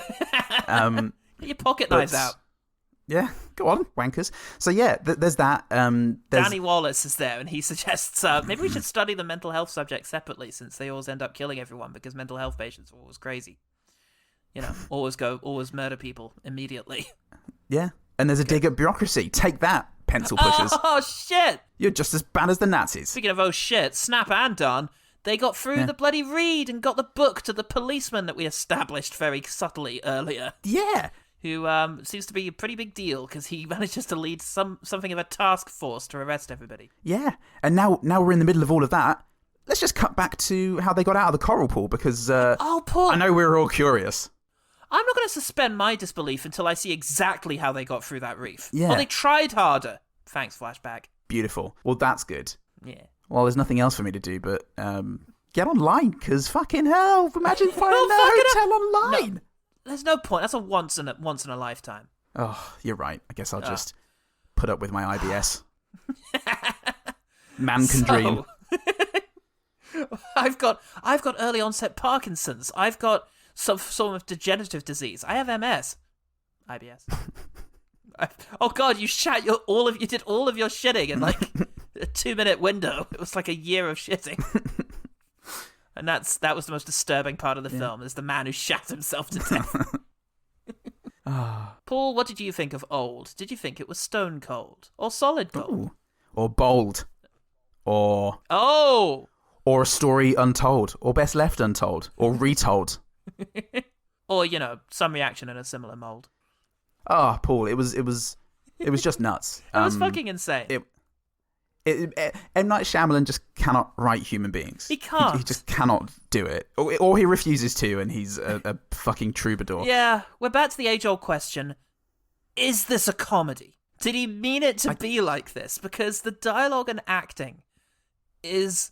Get your pocket knives out. Yeah, go on, wankers. So yeah, there's that. Danny Wallace is there, and he suggests maybe we should study the mental health subjects separately, since they always end up killing everyone because mental health patients are always crazy. You know, always murder people immediately. Yeah. And there's a dig at bureaucracy. Take that, pencil pushers. Oh, shit! You're just as bad as the Nazis. Speaking of oh shit, Snap and Don, they got through the bloody reed and got the book to the policeman that we established very subtly earlier. Yeah. Who seems to be a pretty big deal because he manages to lead something of a task force to arrest everybody. Yeah. And now we're in the middle of all of that. Let's just cut back to how they got out of the coral pool because Paul, I know we're all curious. I'm not going to suspend my disbelief until I see exactly how they got through that reef. Yeah. Well, they tried harder. Thanks, flashback. Beautiful. Well, that's good. Yeah. Well, there's nothing else for me to do but get online, because fucking hell, imagine finding a hotel online. No, there's no point. That's a once in a lifetime. Oh, you're right. I guess I'll just put up with my IBS. Man can dream. I've got early onset Parkinson's. I've got some form of degenerative disease. I have MS. IBS. Oh God, you did all of your shitting in like a 2-minute window. It was like a year of shitting. And that was the most disturbing part of the film, is the man who shat himself to death. Paul, what did you think of Old? Did you think it was stone cold or solid gold? Ooh. Or bold? Or a story untold, or best left untold, or retold? Or, some reaction in a similar mold. Paul, it was just nuts. It was fucking insane. M. Night Shyamalan just cannot write human beings. He can't. He just cannot do it. Or he refuses to, and he's a fucking troubadour. Yeah, we're back to the age-old question. Is this a comedy? Did he mean it to be like this? Because the dialogue and acting is...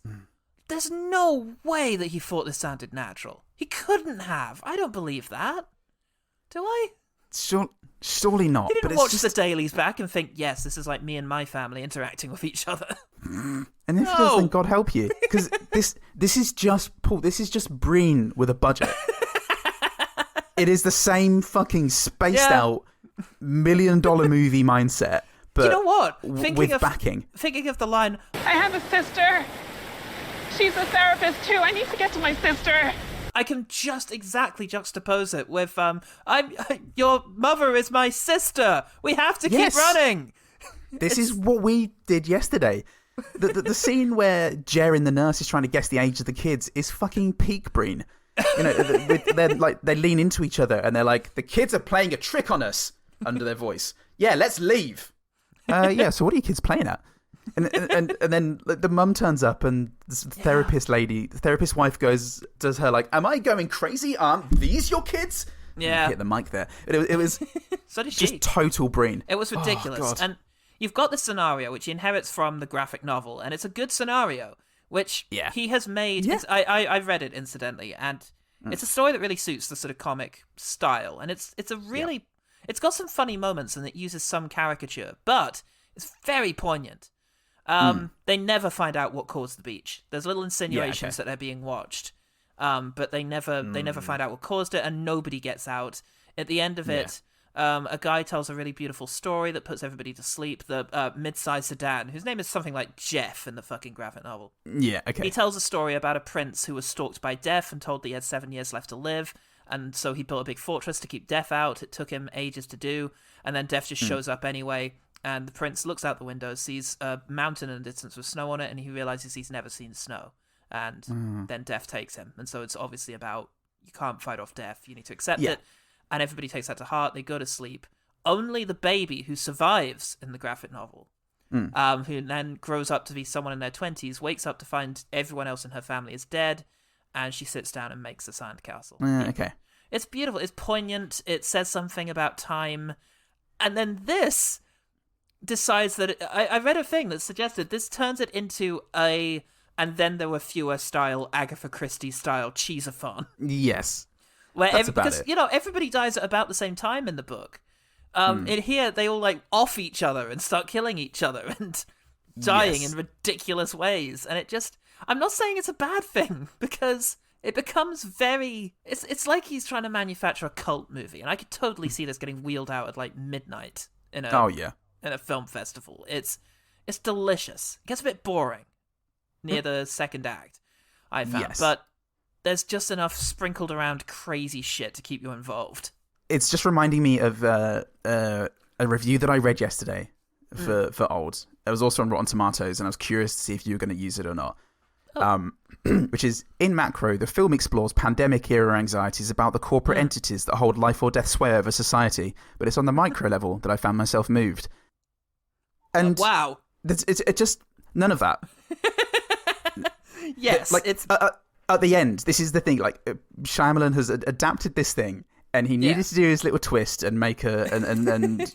There's no way that he thought this sounded natural. He couldn't have. I don't believe that. Do I? Surely not. He didn't but watch the dailies back and think, yes, this is like me and my family interacting with each other. And if he does, then God help you. Because this is just, Paul, this is just Breen with a budget. It is the same fucking spaced out $1 million movie mindset. But you know what? Backing. Thinking of the line, I have a sister. She's a therapist too. I need to get to my sister. I can just exactly juxtapose it with, your mother is my sister. We have to keep running. This is what we did yesterday. The scene where Jer and the nurse is trying to guess the age of the kids is fucking peak Breen. They lean into each other and they're like, the kids are playing a trick on us, under their voice. Yeah, let's leave. So what are you kids playing at? And then the mum turns up and the therapist wife does her like, am I going crazy? Aren't these your kids? Yeah. Hit the mic there. It was so did just she. Total Breen. It was ridiculous. And you've got the scenario, which he inherits from the graphic novel, and it's a good scenario, which he has made. Yeah. I read it, incidentally, and it's a story that really suits the sort of comic style, and it's a really... It's got some funny moments, and it uses some caricature, but it's very poignant. They never find out what caused the beach. There's little insinuations that they're being watched, but they never find out what caused it, and nobody gets out. At the end of it, a guy tells a really beautiful story that puts everybody to sleep. The mid-sized sedan, whose name is something like Jeff in the fucking graphic novel. Yeah, okay. He tells a story about a prince who was stalked by Death and told that he had 7 years left to live, and so he built a big fortress to keep Death out. It took him ages to do, and then Death just shows up anyway. And the prince looks out the window, sees a mountain in the distance with snow on it, and he realizes he's never seen snow. And then Death takes him. And so it's obviously about, you can't fight off death, you need to accept it. And everybody takes that to heart, they go to sleep. Only the baby who survives in the graphic novel, who then grows up to be someone in their 20s, wakes up to find everyone else in her family is dead, and she sits down and makes a sandcastle. Okay. It's beautiful, it's poignant, it says something about time. And then this... decides that I read a thing that suggested this turns it into a and then there were fewer style Agatha Christie style cheese-a-thon. Yes, where everybody dies at about the same time in the book. In here they all like off each other and start killing each other and dying in ridiculous ways, and it just I'm not saying it's a bad thing because it becomes very it's like he's trying to manufacture a cult movie, and I could totally see this getting wheeled out at like midnight in a in a film festival. It's delicious. It gets a bit boring near the second act, I found. But there's just enough sprinkled around crazy shit to keep you involved. It's just reminding me of a review that I read yesterday for Old. It was also on Rotten Tomatoes, and I was curious to see if you were going to use it or not. Which is, in macro, the film explores pandemic-era anxieties about the corporate entities that hold life or death sway over society, but it's on the micro level that I found myself moved. And wow. It's just none of that. Yes. Like, it's at the end, this is the thing, like, Shyamalan has adapted this thing, and he needed to do his little twist and make and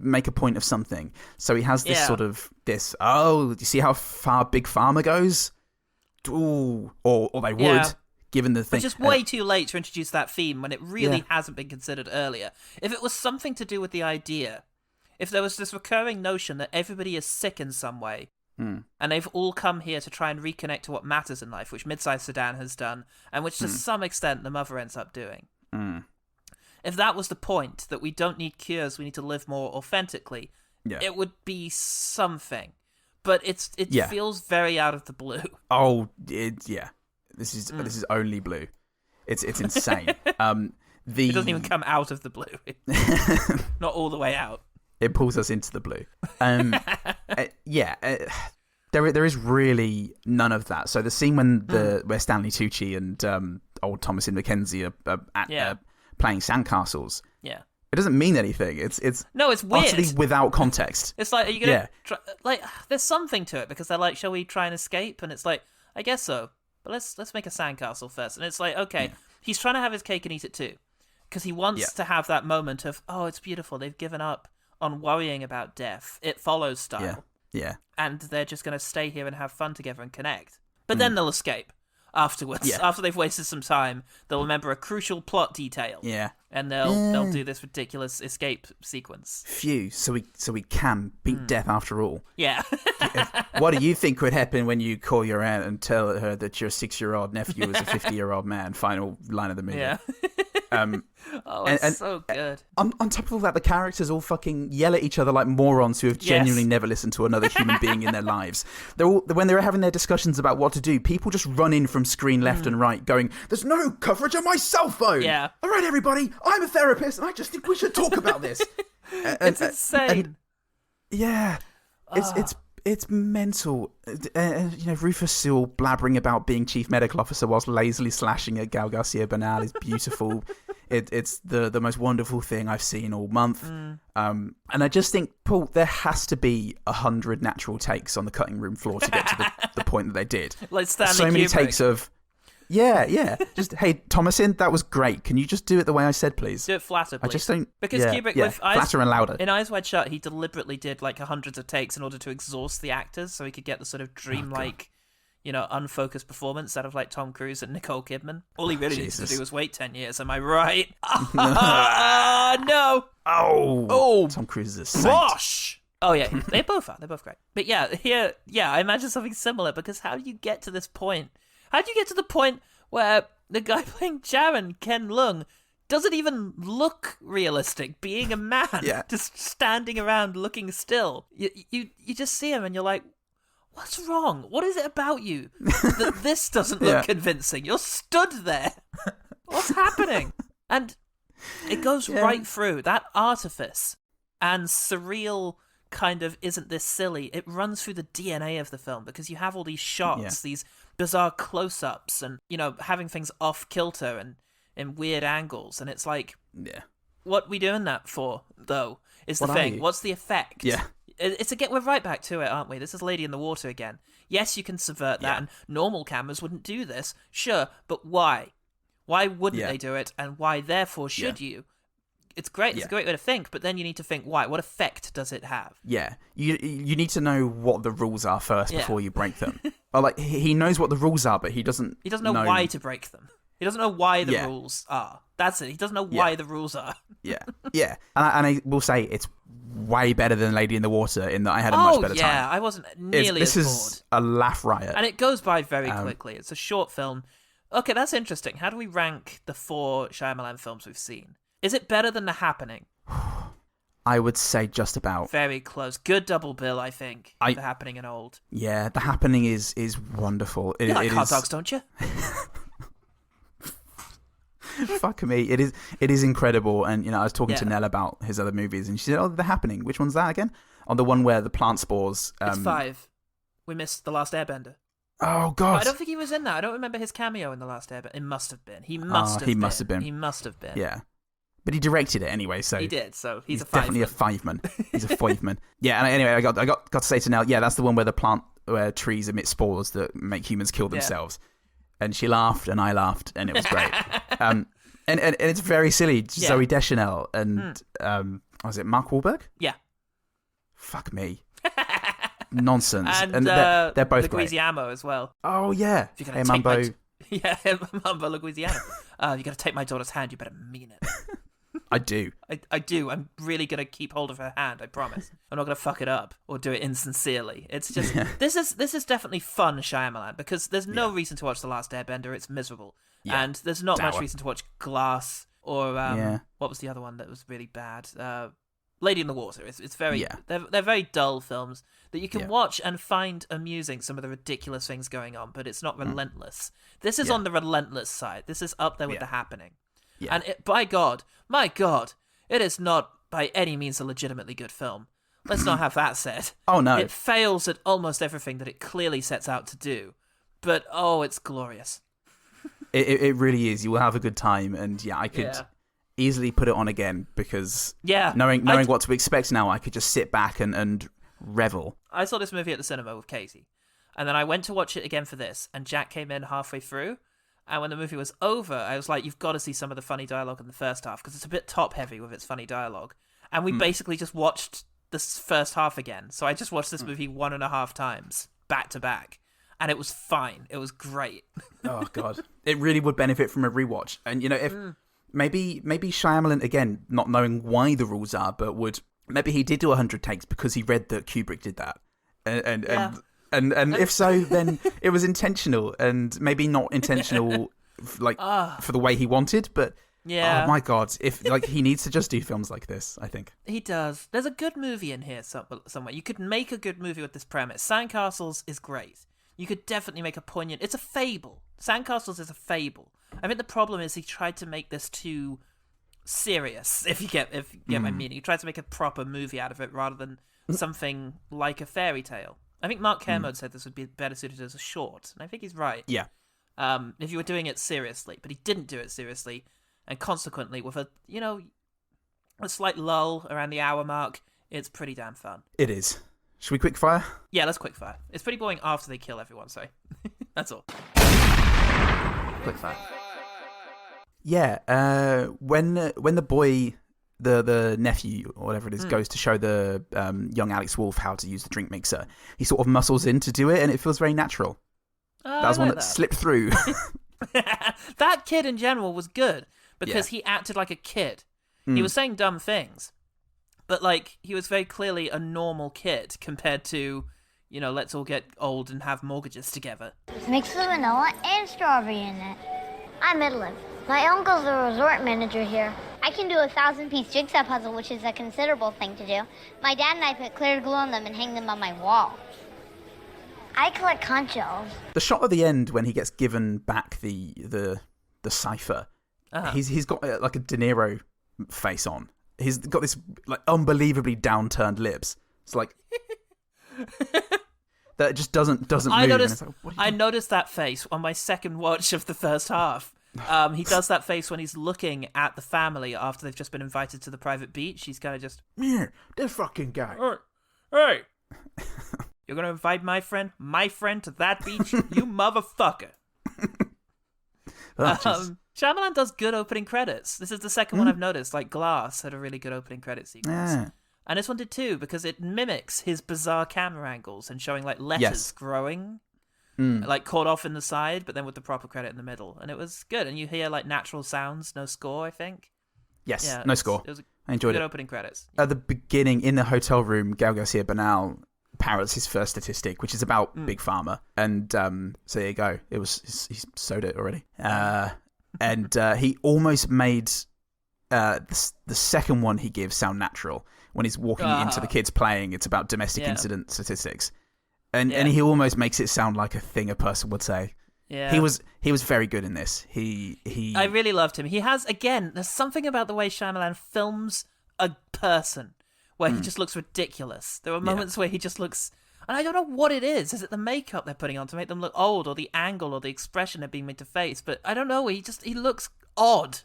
make a point of something. So he has this sort of do you see how far Big Pharma goes? Ooh, or they would given the thing. Which is way too late to introduce that theme when it really hasn't been considered earlier. If it was something to do with the idea, if there was this recurring notion that everybody is sick in some way, and they've all come here to try and reconnect to what matters in life, which Midsize Sedan has done, and which to some extent the mother ends up doing. If that was the point, that we don't need cures, we need to live more authentically, it would be something. But it feels very out of the blue. Oh, This is only blue. It's insane. It doesn't even come out of the blue. Not all the way out. It pulls us into the blue. There is really none of that. So the scene when where Stanley Tucci and old Thomasin McKenzie are playing sandcastles. Yeah. It doesn't mean anything. It's weird. Utterly without context. It's like, are you gonna try, like? There's something to it because they're like, shall we try and escape? And it's like, I guess so. But let's make a sandcastle first. And it's like, okay, he's trying to have his cake and eat it too, because he wants to have that moment of, oh, it's beautiful. They've given up on worrying about death. It follows style. Yeah. And they're just going to stay here and have fun together and connect. But then they'll escape afterwards. Yeah. After they've wasted some time, they'll remember a crucial plot detail. Yeah. And they'll do this ridiculous escape sequence. Phew, so we can beat death after all. Yeah. What do you think would happen when you call your aunt and tell her that your 6-year-old nephew is a 50-year-old man? Final line of the movie. Yeah. It's so good. On top of all that, the characters all fucking yell at each other like morons who have genuinely never listened to another human being in their lives. When they're having their discussions about what to do, people just run in from screen left and right going, there's no coverage on my cell phone. Yeah. All right, everybody, I'm a therapist and I just think we should talk about this. It's insane. It's mental. Rufus Sewell blabbering about being chief medical officer whilst lazily slashing at Gael Garcia Bernal is beautiful. It's the most wonderful thing I've seen all month. And I just think, Paul, there has to be 100 natural takes on the cutting room floor to get to the point that they did. Like Stanley so many Kubrick. takes of... Yeah. Just, hey, Thomasin, that was great. Can you just do it the way I said, please? Do it flatter, please. I just don't... Because Kubrick, with flatter and louder. In Eyes Wide Shut, he deliberately did like hundreds of takes in order to exhaust the actors so he could get the sort of dreamlike, unfocused performance out of like Tom Cruise and Nicole Kidman. All he really needed to do was wait 10 years. Am I right? No. Oh. Tom Cruise is a saint. Gosh. Oh, yeah. They both are. They're both great. But I imagine something similar because how do you get to this point? How do you get to the point where the guy playing Jaron, Ken Leung, doesn't even look realistic, being a man, just standing around looking still? You just see him and you're like, what's wrong? What is it about you that this doesn't look convincing? You're stood there. What's happening? And it goes right through that artifice and surreal kind of isn't this silly. It runs through the DNA of the film because you have all these shots, these bizarre close-ups and, having things off kilter and in weird angles. And it's like, what we doing that for, though, is the thing. What's the effect? Yeah. We're right back to it, aren't we? This is Lady in the Water again. Yes, you can subvert that, and normal cameras wouldn't do this, sure, but why? Why wouldn't they do it, and why, therefore, should you? It's great. It's a great way to think, but then you need to think, why? What effect does it have? Yeah. You need to know what the rules are first before you break them. Or like, he knows what the rules are, but he doesn't know why to break them. He doesn't know why the rules are. That's it. He doesn't know why the rules are. Yeah. And I will say it's way better than Lady in the Water in that I had a much better time. Yeah, I wasn't nearly as bored. This is a laugh riot. And it goes by very quickly. It's a short film. Okay, that's interesting. How do we rank the 4 Shyamalan films we've seen? Is it better than The Happening? I would say just about. Very close. Good double bill, I think. The Happening and Old. Yeah, The Happening is wonderful. You like hot dogs, don't you? Fuck me, it is incredible. And I was talking to Nell about his other movies, and she said, "Oh, The Happening. Which one's that again?" On the one where the plant spores. It's 5. We missed The Last Airbender. Oh God! But I don't think he was in that. I don't remember his cameo in The Last Airbender. It must have been. He must have been. He must have been. Yeah. But he directed it anyway, so he did. So he's a definitely a fiveman. He's a fiveman. Yeah. And anyway, I got to say to Nell, that's the one where trees emit spores that make humans kill themselves. And she laughed, and I laughed, and it was great. And it's very silly. Zooey Deschanel and was it Mark Wahlberg? Yeah. Fuck me. Nonsense. And they're both the great. Guizziamo as well. Oh yeah. If you're gonna Yeah, Mumbo, Louisiana. You got to take my daughter's hand. You better mean it. I do. I do. I'm really going to keep hold of her hand, I promise. I'm not going to fuck it up or do it insincerely. It's just, this is definitely fun Shyamalan, because there's no reason to watch The Last Airbender. It's miserable. Yeah. And there's not much reason to watch Glass or, what was the other one that was really bad? Lady in the Water. It's very, they're very dull films that you can watch and find amusing, some of the ridiculous things going on, but it's not relentless. This is on the relentless side. This is up there with The Happening. Yeah. And my God, it is not by any means a legitimately good film. Let's not have that said. Oh, no. It fails at almost everything that it clearly sets out to do. But, it's glorious. It really is. You will have a good time. And, I could easily put it on again, because knowing what to expect now, I could just sit back and revel. I saw this movie at the cinema with Katie. And then I went to watch it again for this. And Jack came in halfway through. And when the movie was over, I was like, you've got to see some of the funny dialogue in the first half, because it's a bit top-heavy with its funny dialogue. And we basically just watched this first half again. So I just watched this movie 1.5 times, back to back. And it was fine. It was great. Oh, God. It really would benefit from a rewatch. And, if maybe Shyamalan, again, not knowing why the rules are, but maybe he did do 100 takes because he read that Kubrick did that. And if so, then it was intentional, and maybe not intentional, for the way he wanted. But oh my God, if he needs to just do films like this, I think he does. There's a good movie in here somewhere. You could make a good movie with this premise. Sandcastles is great. You could definitely make a poignant. It's a fable. Sandcastles is a fable. I think the problem is he tried to make this too serious. If you get my meaning, he tried to make a proper movie out of it rather than something like a fairy tale. I think Mark Kermode said this would be better suited as a short, and I think he's right. Yeah. If you were doing it seriously, but he didn't do it seriously, and consequently, with a slight lull around the hour mark, it's pretty damn fun. It is. Should we quick fire? Yeah, let's quick fire. It's pretty boring after they kill everyone, so that's all. Quick fire. Yeah. When the boy, the nephew or whatever it is, goes to show the young Alex Wolff how to use the drink mixer, he sort of muscles in to do it, and it feels very natural. That was one that slipped through. That kid in general was good because he acted like a kid. He was saying dumb things, but he was very clearly a normal kid compared to, let's all get old and have mortgages together. Mix the vanilla and strawberry in it. I'm Midland. My uncle's the resort manager here. I can do a 1,000-piece jigsaw puzzle, which is a considerable thing to do. My dad and I put clear glue on them and hang them on my wall. I collect conch shells. The shot at the end when he gets given back the cipher, he's got a De Niro face on. He's got this unbelievably downturned lips. It's that just doesn't move. I noticed that face on my second watch of the first half. He does that face when he's looking at the family after they've just been invited to the private beach. He's kind of just, this fucking guy. Hey, you're gonna invite my friend to that beach, you motherfucker. Shyamalan does good opening credits. This is the second one I've noticed. Glass had a really good opening credit sequence. Yeah. And this one did too, because it mimics his bizarre camera angles and showing letters growing. Caught off in the side, but then with the proper credit in the middle. And it was good. And you hear natural sounds, no score, I think. Yes, no score. It was I enjoyed good it. opening credits. At the beginning, in the hotel room, Gael Garcia Bernal parrots his first statistic, which is about Big Pharma. And so there you go. He's sewed it already. And he almost made the second one he gives sound natural. When he's walking into the kids playing, it's about domestic incident statistics. And he almost makes it sound like a thing a person would say. Yeah. He was very good in this. I really loved him. He has, again, there's something about the way Shyamalan films a person where he just looks ridiculous. There are moments where he just looks, and I don't know what it is. Is it the makeup they're putting on to make them look old, or the angle, or the expression they're being made to face? But I don't know. He looks odd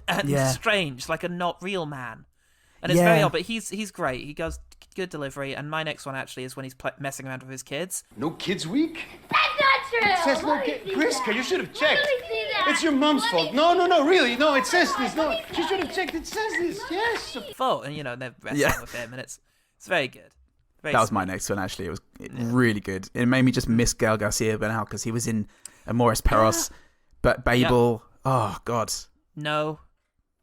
and strange, like a not real man. And it's very odd, but he's great. He goes good delivery. And my next one actually is when he's messing around with his kids. No kids week? That's not true! It says no kids. Priska, you should have checked. It's your mom's fault. No, really. No, it says this. No, she should have checked. It says this. Yes. Fault. And, they're wrestling with him. And it's very good. That was my next one, actually. It was really good. It made me just miss Gael Garcia Bernal because he was in Amores Perros. But Babel, oh god. No.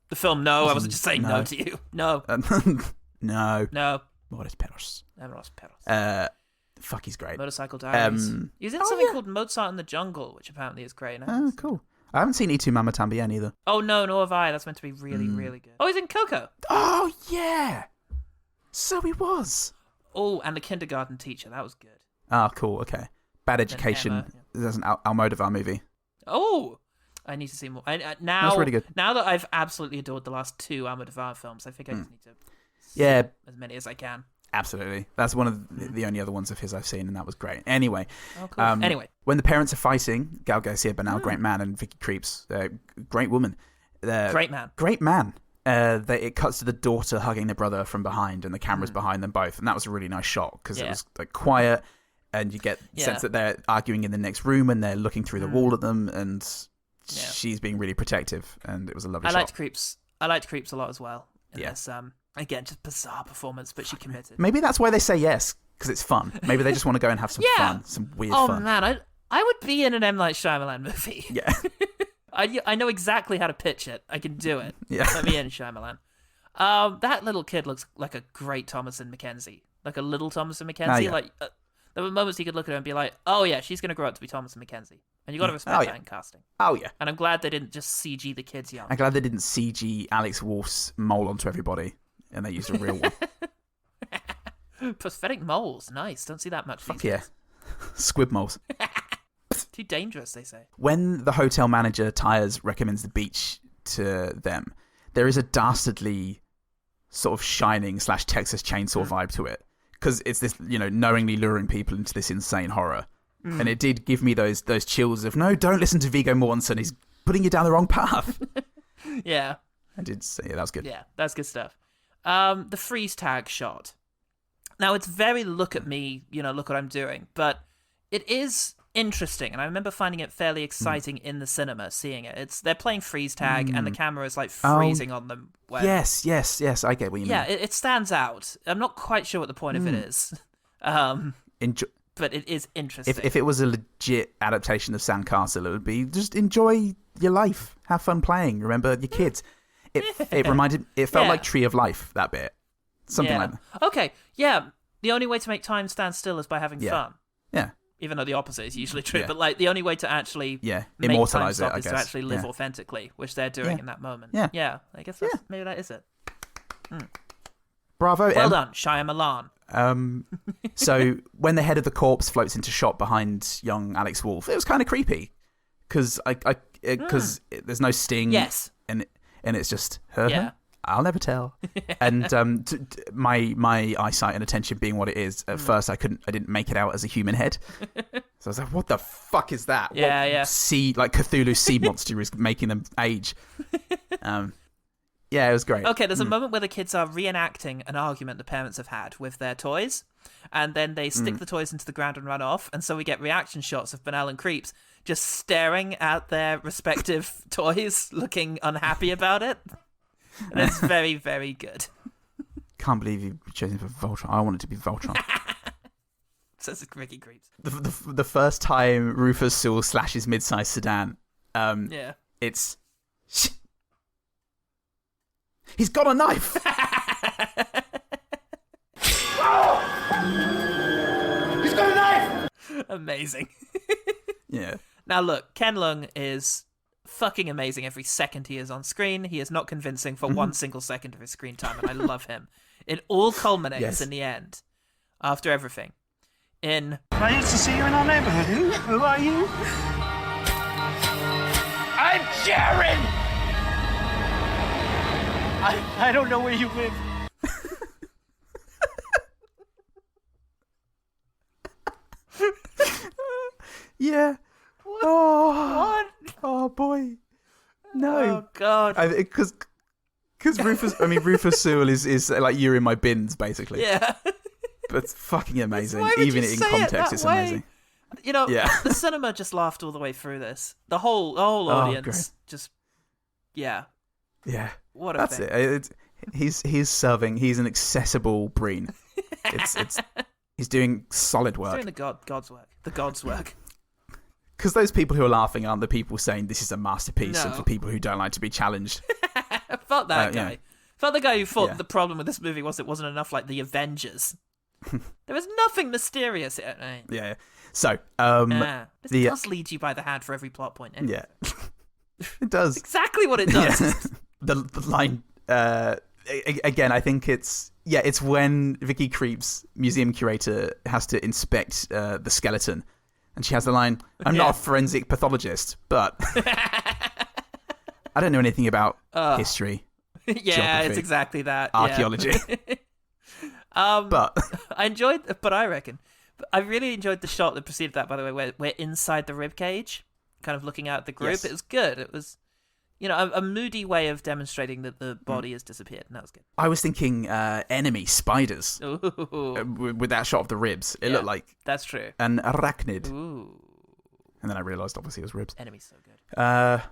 The film No. I wasn't just saying no to you. No. No. No. Amores Perros. Amores Perros. Fuck, he's great. Motorcycle Diaries. He's in something called Mozart in the Jungle, which apparently is great. Oh, cool. I haven't seen E2 Mama Tambien either. Oh, no, nor have I. That's meant to be really, really good. Oh, he's in Coco. Oh, yeah. So he was. Oh, and The Kindergarten Teacher. That was good. Oh, cool. Okay. Bad Education. Emma, There's an Almodovar movie. Oh, I need to see more. Now, That's really good. Now that I've absolutely adored the last 2 Almodovar films, I think I just need to see as many as I can. Absolutely. That's one of the only other ones of his I've seen, and that was great. Anyway. Oh, cool. Anyway. When the parents are fighting, Gael Garcia Bernal, great man, and Vicky Creeps, great woman. Great man. Great man. It cuts to the daughter hugging the brother from behind, and the camera's behind them both. And that was a really nice shot, because it was like quiet, and you get the sense that they're arguing in the next room, and they're looking through the wall at them, and she's being really protective, and it was a lovely shot. I liked Creeps a lot as well. In this, again, just bizarre performance, but she committed. Maybe that's why they say yes, because it's fun. Maybe they just want to go and have some fun, some weird fun. Oh man, I would be in an M. Night Shyamalan movie. Yeah. I know exactly how to pitch it. I can do it. Yeah. Let me in, Shyamalan. That little kid looks like a great Thomasin McKenzie. Like a little Thomasin McKenzie. Like there were moments you could look at her and be like, oh yeah, she's going to grow up to be Thomasin McKenzie. And you got to respect that in casting. Oh yeah. And I'm glad they didn't just CG the kids young. I'm glad they didn't CG Alex Wolff's mole onto everybody, and they used a real one. Prosthetic moles, nice. Don't see that much. Fuck yeah. Squib moles. Too dangerous, they say. When the hotel manager, Tyres, recommends the beach to them, there is a dastardly sort of Shining / Texas Chainsaw vibe to it. Because it's this, knowingly luring people into this insane horror. And it did give me those chills of, no, don't listen to Viggo Mortensen. He's putting you down the wrong path. Yeah. I did say, that was good. Yeah, that's good stuff. The freeze tag shot. Now, it's very look at me, look what I'm doing. But it is interesting, and I remember finding it fairly exciting in the cinema, seeing it. They're playing freeze tag, and the camera is like freezing on them. Yes, I get what you mean. Yeah, it stands out. I'm not quite sure what the point of it is, but it is interesting. If it was a legit adaptation of Sandcastle, it would be just enjoy your life, have fun playing, remember your kids. It felt like Tree of Life, that bit, something like that. Okay, yeah. The only way to make time stand still is by having fun. Yeah. Even though the opposite is usually true, but like the only way to actually make immortalize time stop it, I is guess. to actually live authentically, which they're doing in that moment. Yeah. I guess maybe that is it. Bravo, well done, Shyamalan. So when the head of the corpse floats into shot behind young Alex Wolff, it was kind of creepy because there's no sting. Yes, and it's just her. Yeah. I'll never tell. And my eyesight and attention being what it is, at first I didn't make it out as a human head. So I was like, what the fuck is that? Yeah. Like Cthulhu's sea monster is making them age. Yeah, it was great. Okay, there's a moment where the kids are reenacting an argument the parents have had with their toys, and then they stick the toys into the ground and run off, and so we get reaction shots of Bernal and Creeps just staring at their respective toys, looking unhappy about it. And it's very, very good. Can't believe you chose him for Voltron. I want it to be Voltron. Says the Ricky Creeps. The first time Rufus Sewell slashes mid-sized sedan, it's... He's got a knife! He's got a knife! Amazing. Yeah. Now look, Ken Leung is fucking amazing every second he is on screen. He is not convincing for one single second of his screen time, and I love him. It all culminates in the end, after everything. Nice to see you in our neighborhood. Who are you? I'm Jared! I don't know where you live. Yeah. What? Oh boy. No. Oh god. Because Rufus Sewell is like you're in my bins basically. Yeah. But it's fucking amazing. Why would Even you in say context, it it's way? amazing. The cinema just laughed all the way through this. The whole audience just Yeah. What a That's thing. it. He's serving. He's an accessible Breen. It's he's doing solid work. He's doing the God's work. The God's work. Because those people who are laughing aren't the people saying this is a masterpiece, No. and for people who don't like to be challenged. Fuck that guy. Yeah. Fuck the guy who thought Yeah. the problem with this movie was it wasn't enough like the Avengers. There was nothing mysterious. Yeah. So, This does lead you by the hand for every plot point. Anyway. Yeah. It does. Exactly what it does. Yeah. The line, again, I think it's when Vicky Creeps, museum curator, has to inspect the skeleton. And she has the line, I'm not a forensic pathologist, but I don't know anything about history. Yeah, it's exactly that. Archaeology. But I really enjoyed the shot that preceded that, by the way, where we're inside the ribcage, kind of looking out at the group. Yes. It was good. It was, a moody way of demonstrating that the body has disappeared, and that was good. I was thinking enemy, spiders, Ooh. with that shot of the ribs. It looked like that's true. An arachnid. Ooh. And then I realised, obviously, it was ribs. Enemy's so good. There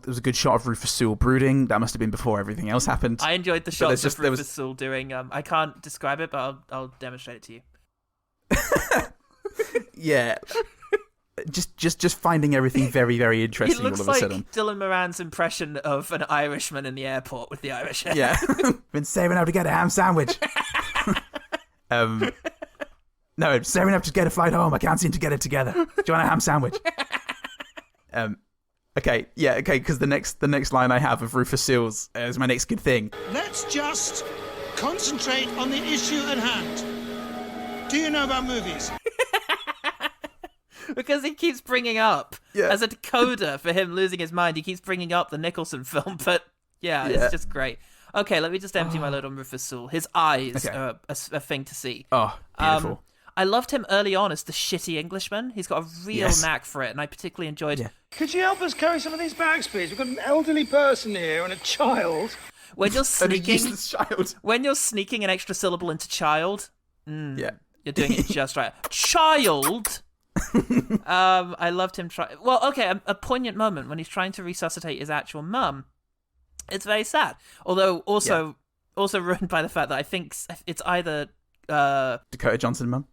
was a good shot of Rufus Sewell brooding. That must have been before everything else happened. I enjoyed the shots of Rufus Sewell doing. I can't describe it, but I'll demonstrate it to you. Yeah. Just finding everything very, very interesting He looks all of a sudden. like Dylan Moran's impression of an Irishman in the airport with the Irish hair. Yeah. Been saving up to get a ham sandwich. No, saving up to get a flight home. I can't seem to get it together. Do you want a ham sandwich? Okay, because the next line I have of Rufus Sewell's is my next good thing. Let's just concentrate on the issue at hand. Do you know about movies? Because he keeps bringing up, as a decoder for him losing his mind, he keeps bringing up the Nicholson film, but it's just great. Okay, let me just empty my load on Rufus Sewell. His eyes are a thing to see. Oh, beautiful. I loved him early on as the shitty Englishman. He's got a real knack for it, and I particularly enjoyed... Yeah. Could you help us carry some of these bags, please? We've got an elderly person here and a child. When you're sneaking... child. When you're sneaking an extra syllable into child, you're doing it just right. Child! I loved him try... Well, okay, a poignant moment when he's trying to resuscitate his actual mum. It's very sad. Although, also ruined by the fact that I think it's either... Dakota Johnson mum?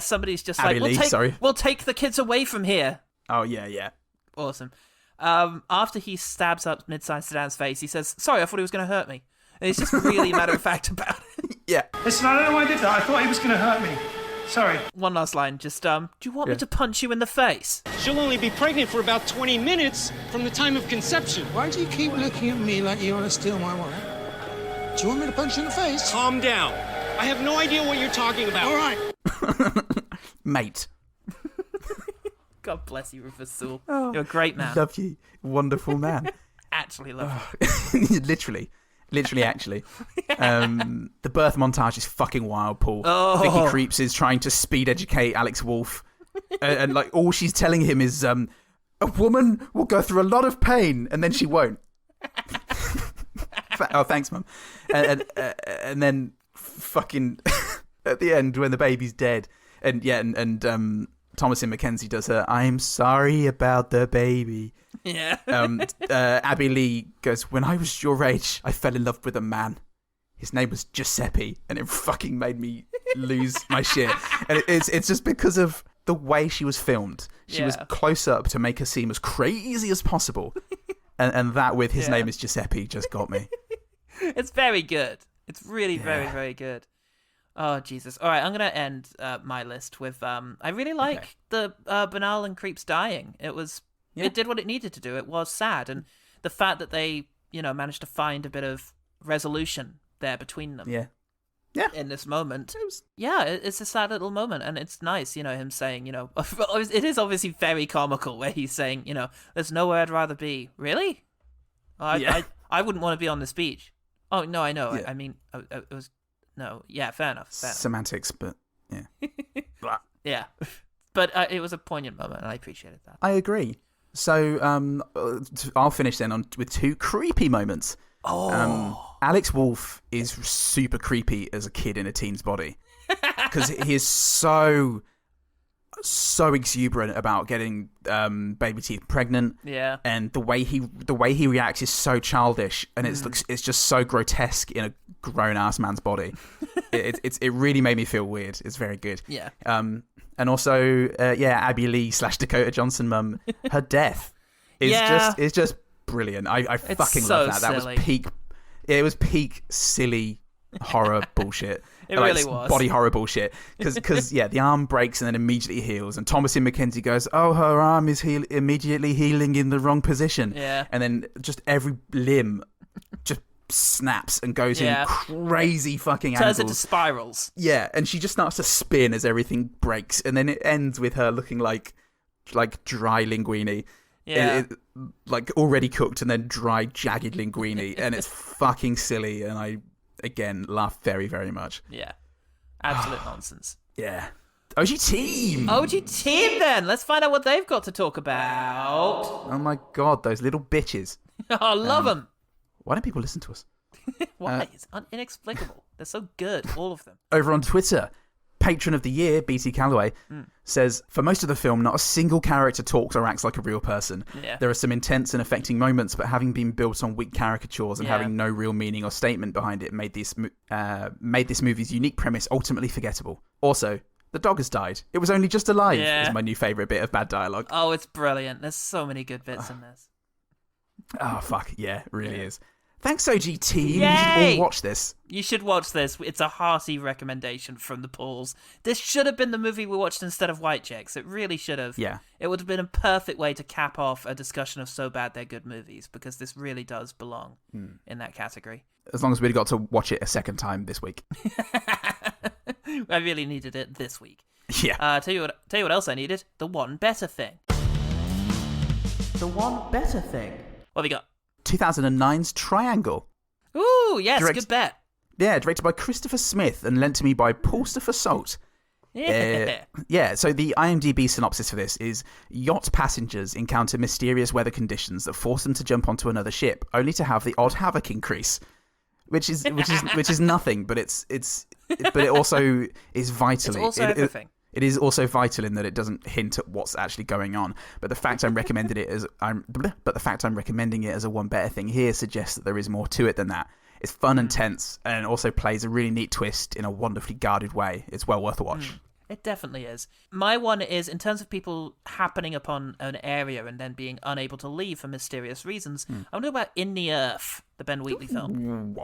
Somebody's just Abby like, Lee, we'll take the kids away from here. Oh, yeah. Awesome. After he stabs up mid-sized Sedan's face, he says, sorry, I thought he was going to hurt me. And he's just really matter-of-fact about it. Yeah. Listen, I don't know why I did that. I thought he was going to hurt me. Sorry. One last line, just, do you want me to punch you in the face? She'll only be pregnant for about 20 minutes from the time of conception. Why do you keep looking at me like you want to steal my wife? Do you want me to punch you in the face? Calm down. I have no idea what you're talking about. All right. Mate. God bless you, Rufus Sewell. You're a great man. Love you. Wonderful man. Actually love you. Literally, actually. The birth montage is fucking wild, Paul. Oh. Vicky Creeps is trying to speed educate Alex Wolff. and like all she's telling him is, a woman will go through a lot of pain and then she won't. Oh, thanks, Mum. And then fucking at the end when the baby's dead, and Thomasin McKenzie does her "I'm sorry about the baby." Yeah. Abby Lee goes, "When I was your age, I fell in love with a man. His name was Giuseppe, and it fucking made me lose my shit." And it's just because of the way she was filmed. She was close up to make her seem as crazy as possible, and that with his name is Giuseppe just got me. It's very good. It's really very, very good. Oh, Jesus. All right, I'm going to end my list with... I really like the Bernal and Creeps dying. It did what it needed to do. It was sad. And the fact that they, managed to find a bit of resolution there between them. Yeah. In this moment. It's a sad little moment. And it's nice, him saying, it is obviously very comical where he's saying, there's nowhere I'd rather be. Really? I wouldn't want to be on this beach. Oh, no, I know. Yeah. I mean, it was... No, fair enough. Semantics, but yeah. Yeah. But it was a poignant moment, and I appreciated that. I agree. So I'll finish then with two creepy moments. Oh. Alex Wolff is super creepy as a kid in a teen's body. Because he is so exuberant about getting baby teeth pregnant. Yeah. And the way he reacts is so childish, and it's just so grotesque in a grown ass man's body. It really made me feel weird. It's very good. Yeah. And And also, Abby Lee / Dakota Johnson mum, her death is just brilliant. I fucking love that. That was peak. It was peak silly horror bullshit. It really was. Body horror bullshit. Because the arm breaks and then immediately heals. And Thomasin McKenzie goes, oh, her arm is immediately healing in the wrong position. Yeah. And then just every limb just snaps and goes in crazy fucking turns angles. into spirals. Yeah, and she just starts to spin as everything breaks. And then it ends with her looking like dry linguine. Yeah. Like already cooked and then dry, jagged linguine. And it's fucking silly. And I... again, laugh very, very much. Yeah. Absolute nonsense. Yeah. OG team! OG team, then! Let's find out what they've got to talk about. Oh my god, those little bitches. I love them. Why don't people listen to us? Why? It's inexplicable. They're so good, all of them. Over on Twitter, Patron of the Year, BT Calloway, says, for most of the film, not a single character talks or acts like a real person. Yeah. There are some intense and affecting moments, but having been built on weak caricatures and having no real meaning or statement behind it made this movie's unique premise ultimately forgettable. Also, the dog has died. It was only just alive, is my new favourite bit of bad dialogue. Oh, it's brilliant. There's so many good bits in this. Oh, fuck. Yeah, it really is. Thanks, OG team. Yay! You should all watch this. You should watch this. It's a hearty recommendation from the Pauls. This should have been the movie we watched instead of White Chicks. It really should have. Yeah. It would have been a perfect way to cap off a discussion of So Bad They're Good movies, because this really does belong in that category. As long as we got to watch it a second time this week. I really needed it this week. Yeah. Tell you what else I needed. The One Better Thing. The One Better Thing. What have we got? 2009's Triangle. Ooh, yes, good bet. Yeah, directed by Christopher Smith and lent to me by Paulstopher Salt. Yeah. So the IMDb synopsis for this is: yacht passengers encounter mysterious weather conditions that force them to jump onto another ship, only to have the odd havoc increase. Which is nothing, but it also is vitally. It's also everything. It is also vital in that it doesn't hint at what's actually going on. But the fact I'm recommending it as a one better thing here suggests that there is more to it than that. It's fun and tense, and it also plays a really neat twist in a wonderfully guarded way. It's well worth a watch. It definitely is. My one is, in terms of people happening upon an area and then being unable to leave for mysterious reasons, I'm talking about In the Earth, the Ben Wheatley film.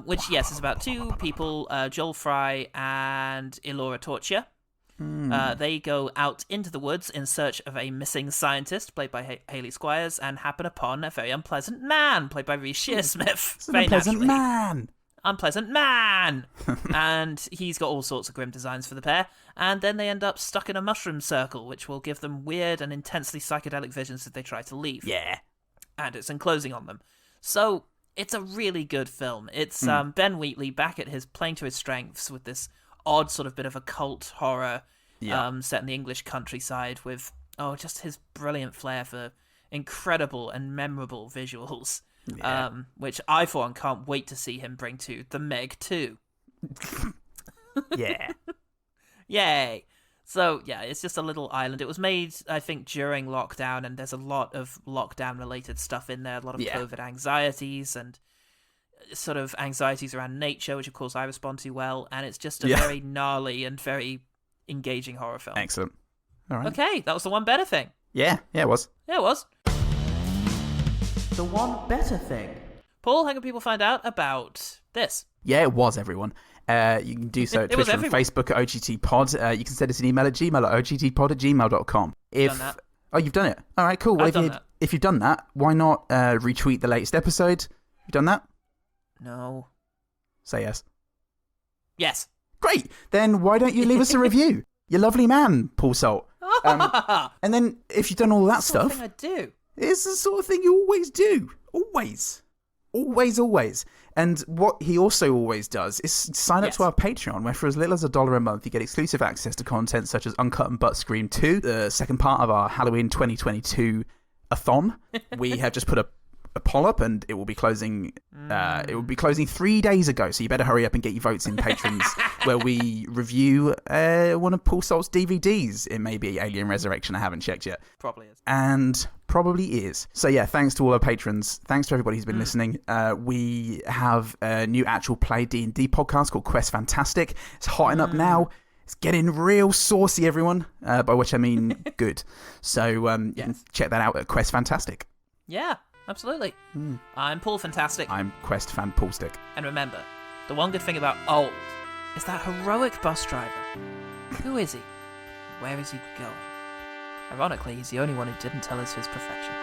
Which, yes, is about two people, Joel Fry and Elora Torchia. They go out into the woods in search of a missing scientist, played by Hayley Squires, and happen upon a very unpleasant man, played by Reece Shearsmith. Unpleasant man! And he's got all sorts of grim designs for the pair, and then they end up stuck in a mushroom circle, which will give them weird and intensely psychedelic visions if they try to leave. Yeah. And it's enclosing on them. So... it's a really good film. It's Ben Wheatley back at playing to his strengths with this odd sort of bit of occult horror set in the English countryside with, just his brilliant flair for incredible and memorable visuals, which I, for one, can't wait to see him bring to The Meg 2. Yeah. Yay. So, yeah, it's just a little island. It was made, I think, during lockdown, and there's a lot of lockdown-related stuff in there, a lot of COVID anxieties and sort of anxieties around nature, which, of course, I respond to well, and it's just a very gnarly and very engaging horror film. Excellent. All right. Okay, that was the One Better Thing. Yeah, it was. Yeah, it was. The One Better Thing. Paul, how can people find out about this? Yeah, it was, everyone. You can do so at Twitter and Facebook at OGTPod. You can send us an email at gmail@ogtpod@gmail.com. Done that. Oh, you've done it? All right, cool. Well, if you've done that, why not retweet the latest episode? You done that? No. Say yes. Yes. Great. Then why don't you leave us a review? You lovely man, Paul Salt. And then if you've done all that stuff... It's the sort of thing I do. It's the sort of thing you always do. Always. Always. And what he also always does is sign up to our Patreon, where for as little as $1 a month, you get exclusive access to content such as Uncut and Butt Scream 2, the second part of our Halloween 2022-a-thon. We have just put a poll up, and it will be closing. It will be closing 3 days ago, so you better hurry up and get your votes in, patrons, where we review one of Paul Salt's DVDs. It may be Alien Resurrection. I haven't checked yet. Probably is. And probably is. So yeah, thanks to all our patrons. Thanks to everybody who's been listening. We have a new actual play D&D podcast called Quest Fantastic. It's hotting up now. It's getting real saucy, everyone, by which I mean good. So you can check that out at Quest Fantastic. Yeah, absolutely. I'm Paul Fantastic. I'm Quest Fan Paul Stick. And remember, the one good thing about old is that heroic bus driver. Who is he? Where is he going? Ironically, he's the only one who didn't tell us his profession.